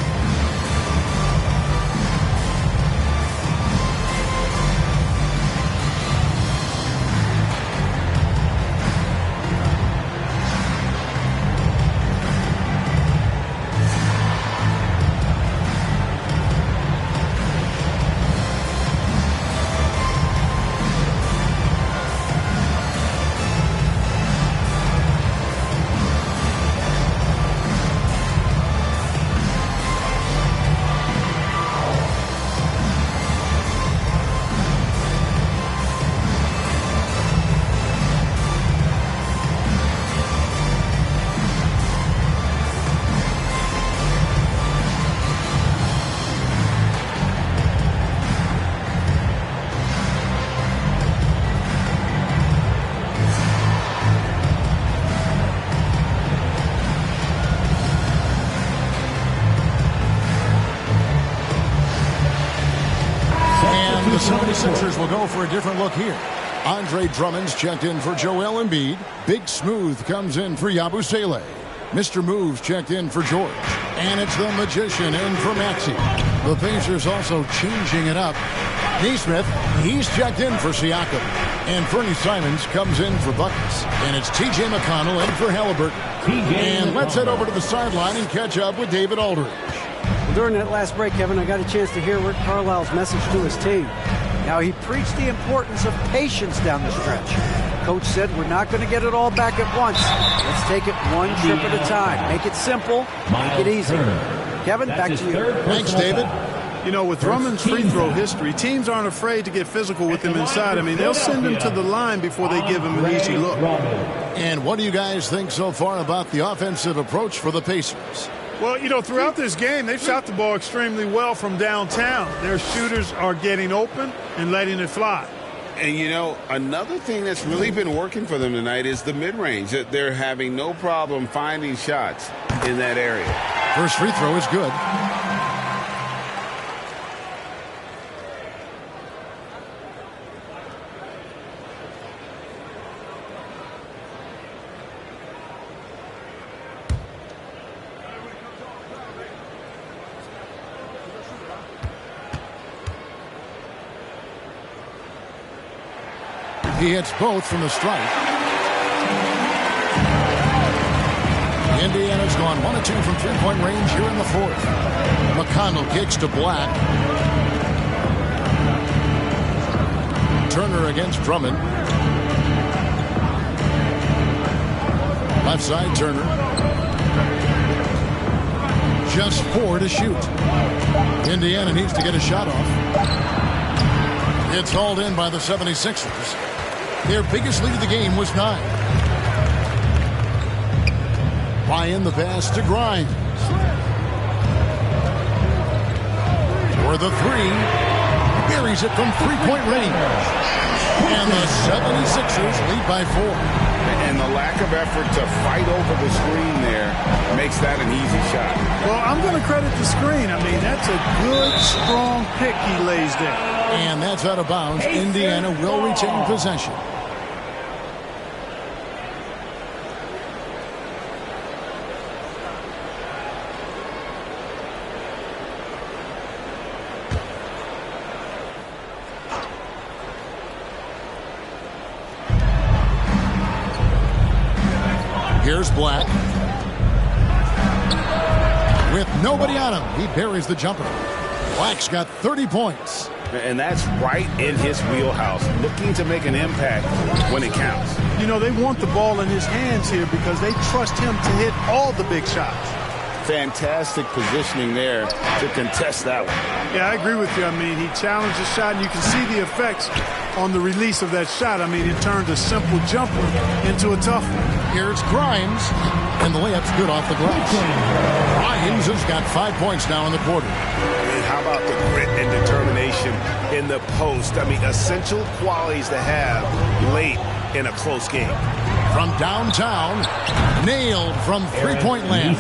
The 76ers will go for a different look here. Andre Drummond's checked in for Joel Embiid. Big Smooth comes in for Yabusele. Mr. Moves checked in for George. And it's the Magician in for Maxey. The Pacers also changing it up. Neesmith, he's checked in for Siakam. And Fernie Simons comes in for Buckets. And it's T.J. McConnell in for Halliburton. And let's head over to the sideline and catch up with David Aldridge. During that last break, Kevin, I got a chance to hear Rick Carlisle's message to his team. Now, he preached the importance of patience down the stretch. Coach said, we're not going to get it all back at once. Let's take it one trip at a time. Make it simple, make it easy. Kevin, back to you. Thanks, David. You know, with Drummond's free throw history, teams aren't afraid to get physical with him inside. I mean, they'll send him to the line before they give him an easy look. And what do you guys think so far about the offensive approach for the Pacers? Well, you know, throughout this game, they've shot the ball extremely well from downtown. Their shooters are getting open and letting it fly. And, you know, another thing that's really been working for them tonight is the mid-range. They're having no problem finding shots in that area. First free throw is good. He hits both from the stripe. Indiana's gone 1 of 2 from three-point range here in the fourth. McConnell kicks to Black. Turner against Drummond. Left side, Turner. Just 4 to shoot. Indiana needs to get a shot off. It's hauled in by the 76ers. Their biggest lead of the game was 9. Ryan the pass to Grimes. For the 3. Buries it from three-point range. And the 76ers lead by 4. And the lack of effort to fight over the screen there makes that an easy shot. Well, I'm going to credit the screen. I mean, that's a good, strong pick he lays there. And that's out of bounds. Indiana will retain possession. Here's Black. With nobody on him, he buries the jumper. Black's got 30 points. And that's right in his wheelhouse, looking to make an impact when it counts. You know, they want the ball in his hands here because they trust him to hit all the big shots. Fantastic positioning there to contest that one. Yeah, I agree with you. I mean, he challenged the shot, and you can see the effects on the release of that shot. I mean, it turned a simple jumper into a tough one. Here's Grimes, and the layup's good off the glass. Grimes has got 5 points now in the quarter. And how about the grit and determination in the post? I mean, essential qualities to have late in a close game. From downtown, nailed from three-point land.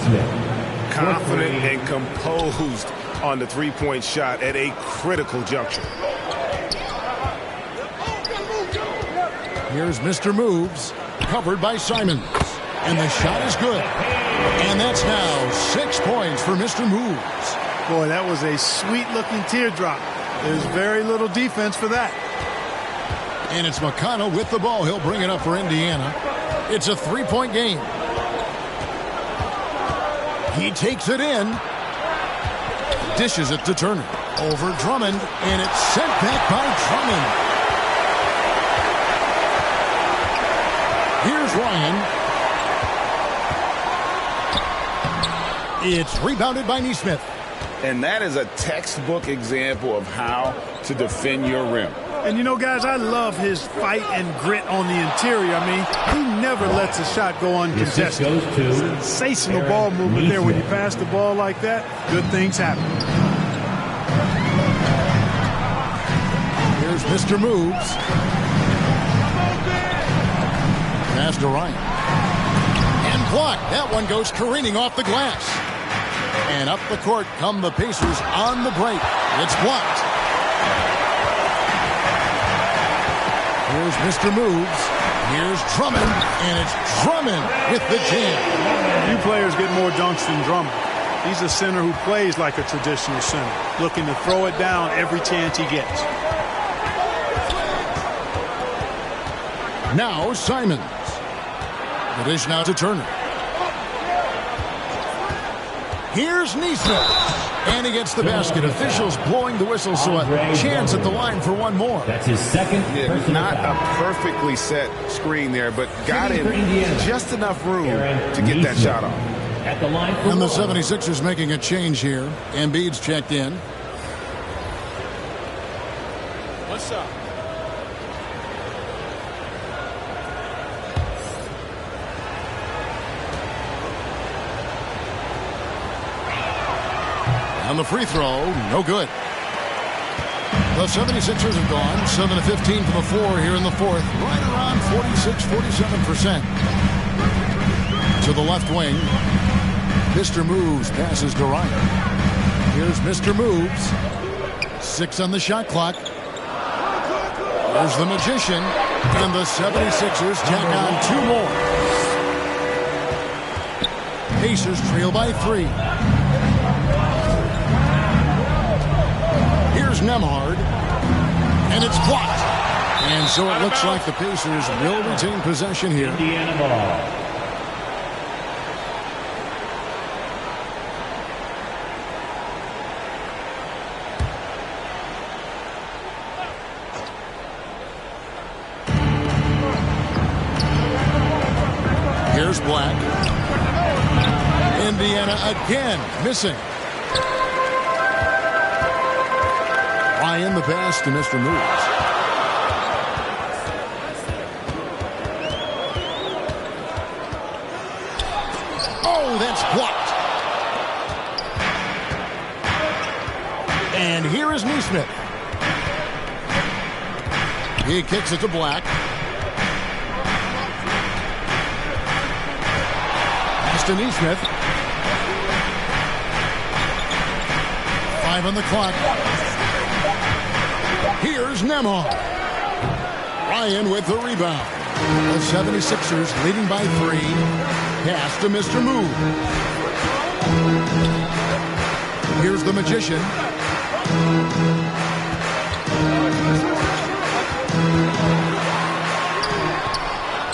Confident and composed on the three-point shot at a critical juncture. Here's Mr. Moves, covered by Simons. And the shot is good. And that's now 6 points for Mr. Moves. Boy, that was a sweet-looking teardrop. There's very little defense for that. And it's McConnell with the ball. He'll bring it up for Indiana. It's a 3-point game. He takes it in. Dishes it to Turner. Over Drummond. And it's sent back by Drummond. Here's Ryan. It's rebounded by Nesmith. And that is a textbook example of how to defend your rim. And you know, guys, I love his fight and grit on the interior. I mean, he never lets a shot go uncontested. Sensational ball movement there. When you pass the ball like that, good things happen. Here's Mr. Moves. Pass to Ryan. And blocked. That one goes careening off the glass. And up the court come the Pacers on the break. It's blocked. Here's Mr. Moves. Here's Drummond. And it's Drummond with the jam. Few players get more dunks than Drummond. He's a center who plays like a traditional center, looking to throw it down every chance he gets. Now Simons. The dish now to Turner. Here's Nesmith. And he gets the basket. Officials blowing the whistle, so a chance at the line for one more. That's his second. Yeah, not a perfectly set screen there, but got in just enough room to get that shot off. At the line and the 76ers making a change here. Embiid's checked in. What's up? On the free throw, no good. The 76ers have gone 7 of 15 from the floor here in the fourth. Right around 46-47%. To the left wing. Mr. Moves passes to Ryan. Here's Mr. Moves. 6 on the shot clock. There's the Magician. And the 76ers tack on 2 more. Pacers trail by 3. Here's Nembhard, and it's blocked. And so it looks like the Pacers will retain possession here. Indiana ball. There's Black. Indiana again missing. Ryan the pass to Mr. Moves. Oh, that's blocked. And here is Neesmith. He kicks it to Black. Pass to Neesmith. 5 on the clock. Here's Nembhard. Ryan with the rebound. The 76ers leading by 3. Pass to Mr. Move. Here's the Magician.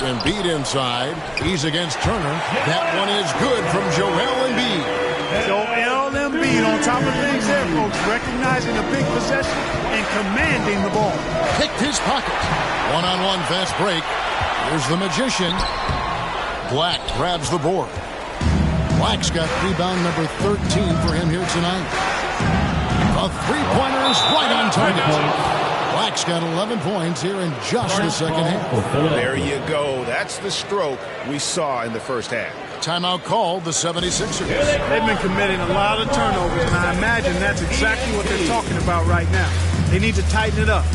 Embiid inside. He's against Turner. That one is good from Joel Embiid. Joel Embiid on top of things there, folks. Recognizing a big possession and commanding the ball. Picked his pocket. One-on-one fast break. Here's the Magician. Black grabs the board. Black's got rebound number 13 for him here tonight. A three-pointer is right on target. Black's got 11 points here in just the second half. There you go. That's the stroke we saw in the first half. Timeout called the 76ers. They've been committing a lot of turnovers, and I imagine that's exactly what they're talking about right now. They need to tighten it up.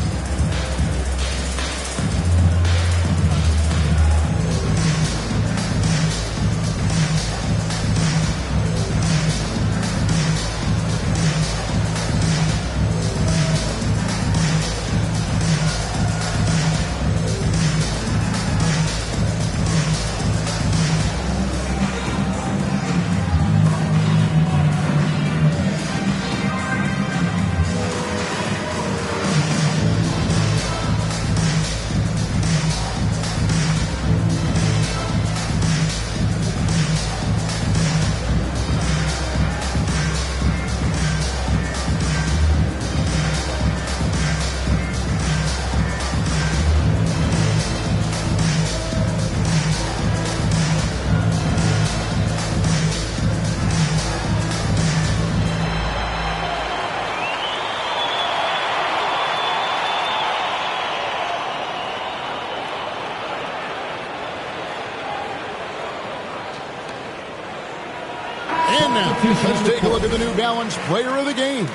And now, let's take a look at the New Balance player of the game,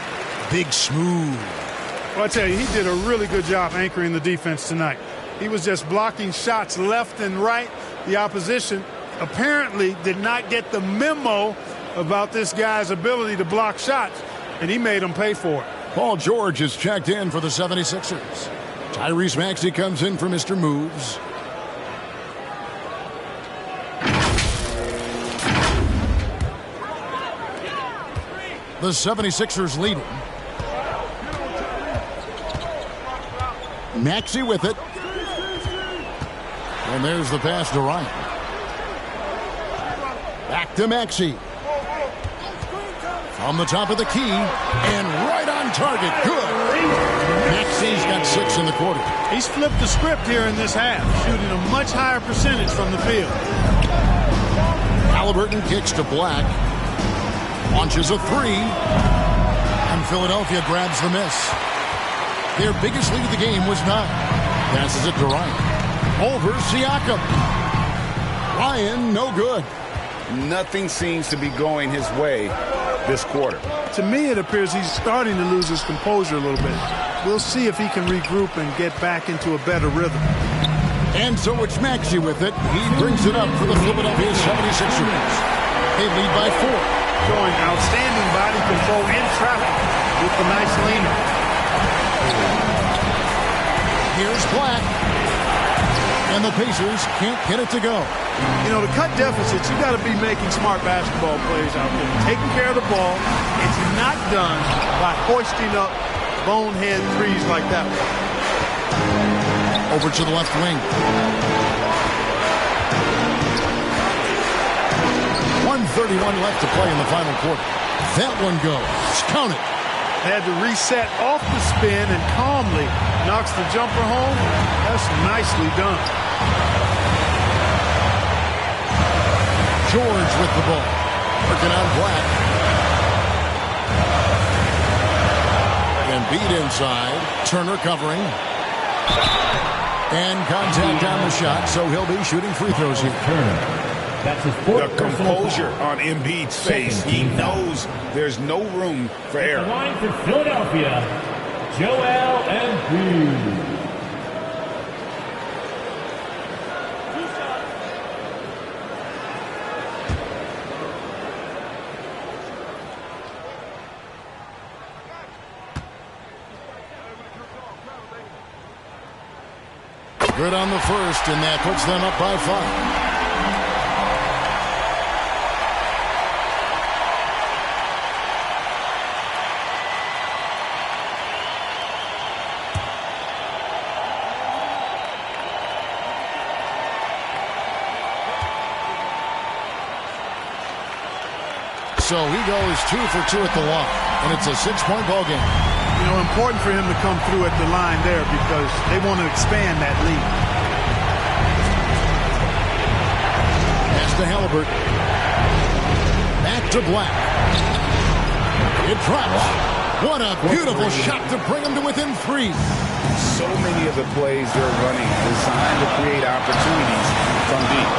Big Smooth. Well, I tell you, he did a really good job anchoring the defense tonight. He was just blocking shots left and right. The opposition apparently did not get the memo about this guy's ability to block shots, and he made them pay for it. Paul George is checked in for the 76ers. Tyrese Maxey comes in for Mr. Moves. The 76ers leading. Maxey with it. And there's the pass to Ryan. Back to Maxey. From the top of the key. And right on target. Good. Maxey's got 6 in the quarter. He's flipped the script here in this half, shooting a much higher percentage from the field. Halliburton kicks to Black. Launches a 3. And Philadelphia grabs the miss. Their biggest lead of the game was 9. Passes it to Ryan. Over Siakam. Ryan, no good. Nothing seems to be going his way this quarter. To me, it appears he's starting to lose his composure a little bit. We'll see if he can regroup and get back into a better rhythm. And so it's Maxey with it. He brings it up for the Philadelphia 76ers. They lead by 4. Showing outstanding body control in traffic with the nice leaner. Here's Black. And the Pacers can't get it to go. You know, to cut deficits, you got to be making smart basketball plays out there. Taking care of the ball. It's not done by hoisting up bonehead threes like that one. Over to the left wing. 1:31 left to play in the final quarter. That one goes. Count it. Had to reset off the spin and calmly knocks the jumper home. That's nicely done. George with the ball. Working on Black. And beat inside. Turner covering. And contact on the shot, so he'll be shooting free throws here. That's his the composure on Embiid's face. He knows there's no room for error. The line for Philadelphia, Joel Embiid. Good on the first, and that puts them up by 5. So he goes 2 for 2 at the line, and it's a 6-point ball game. You know, important for him to come through at the line there because they want to expand that lead. Pass to Halliburton. Back to Black. It drops. What a beautiful shot to bring him to within 3. So many of the plays they're running designed to create opportunities from deep.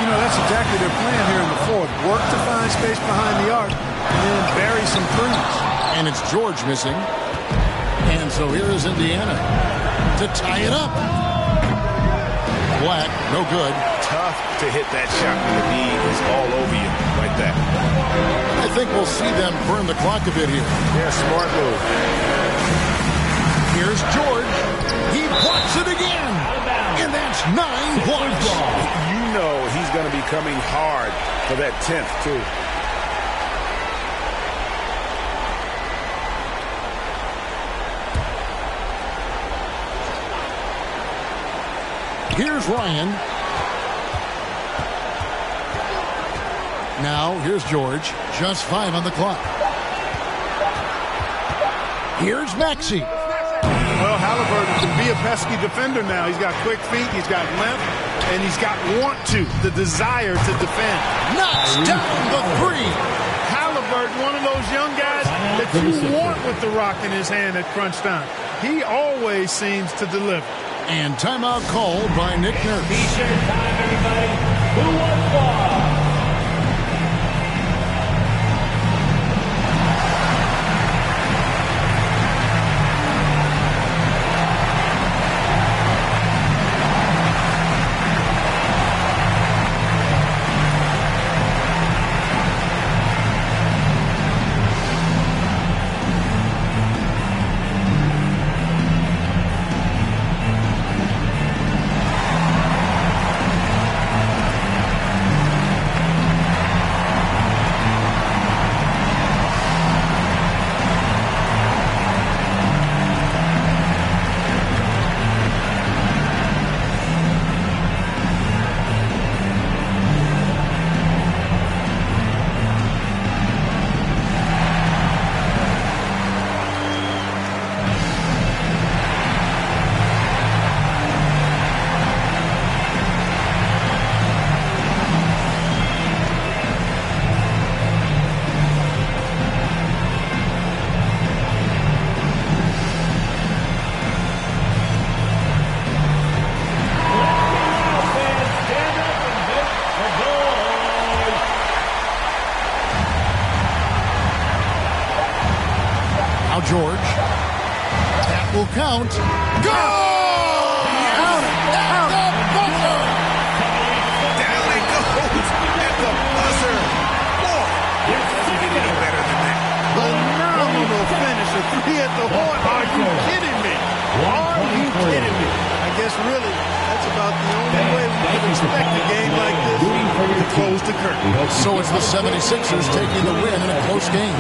You know, that's exactly their plan here in the fourth. Work to find space behind the arc and then bury some threes. And it's George missing. And so here is Indiana to tie it up. Black, no good. Tough to hit that shot when the lead is all over you like that. I think we'll see them burn the clock a bit here. Yeah, smart move. Here's George. He blocks it again. And that's 9 blocks. You know he's going to be coming hard for that 10th, too. Here's Ryan. Now, here's George. Just 5 on the clock. Here's Maxey. Well, Halliburton can be a pesky defender now. He's got quick feet, he's got length, and he's got the desire to defend. Knocks down the 3. Halliburton, one of those young guys that you want with the rock in his hand at crunch time. He always seems to deliver. And timeout called by Nick Nurse. T-shirt time, everybody. Who wants ball? George. That will count. Go! Down at the buzzer! Down it goes at the buzzer. Boy, you get any better than that. Phenomenal finish. A 3 at the horn. Are you kidding me? Are you kidding me? I guess really that's about the only way we can expect a game like this to close the curtain. So it's the 76ers taking the win in a close game.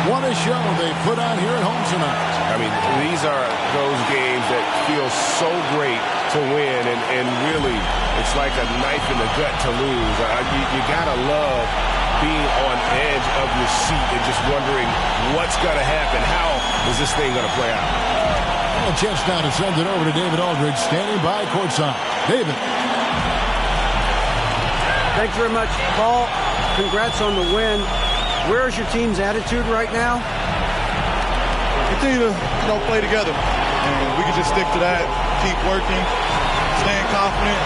What a show they put on here at home tonight. I mean, these are those games that feel so great to win, and really, it's like a knife in the gut to lose. You gotta love being on edge of your seat and just wondering what's gonna happen. How is this thing gonna play out? Well, a chance now to send it over to David Aldridge, standing by courtside. David. Thanks very much, Paul. Congrats on the win. Where is your team's attitude right now? Continue to play together. And we can just stick to that, keep working, staying confident,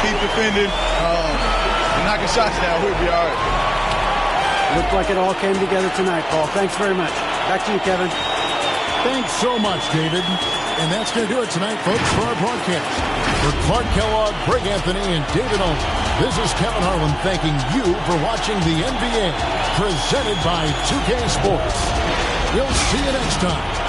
keep defending, and knocking shots down. We'll be all right. Looked like it all came together tonight, Paul. Thanks very much. Back to you, Kevin. Thanks so much, David. And that's going to do it tonight, folks, for our broadcast. For Clark Kellogg, Greg Anthony, and David Owen, this is Kevin Harlan thanking you for watching the NBA presented by 2K Sports. We'll see you next time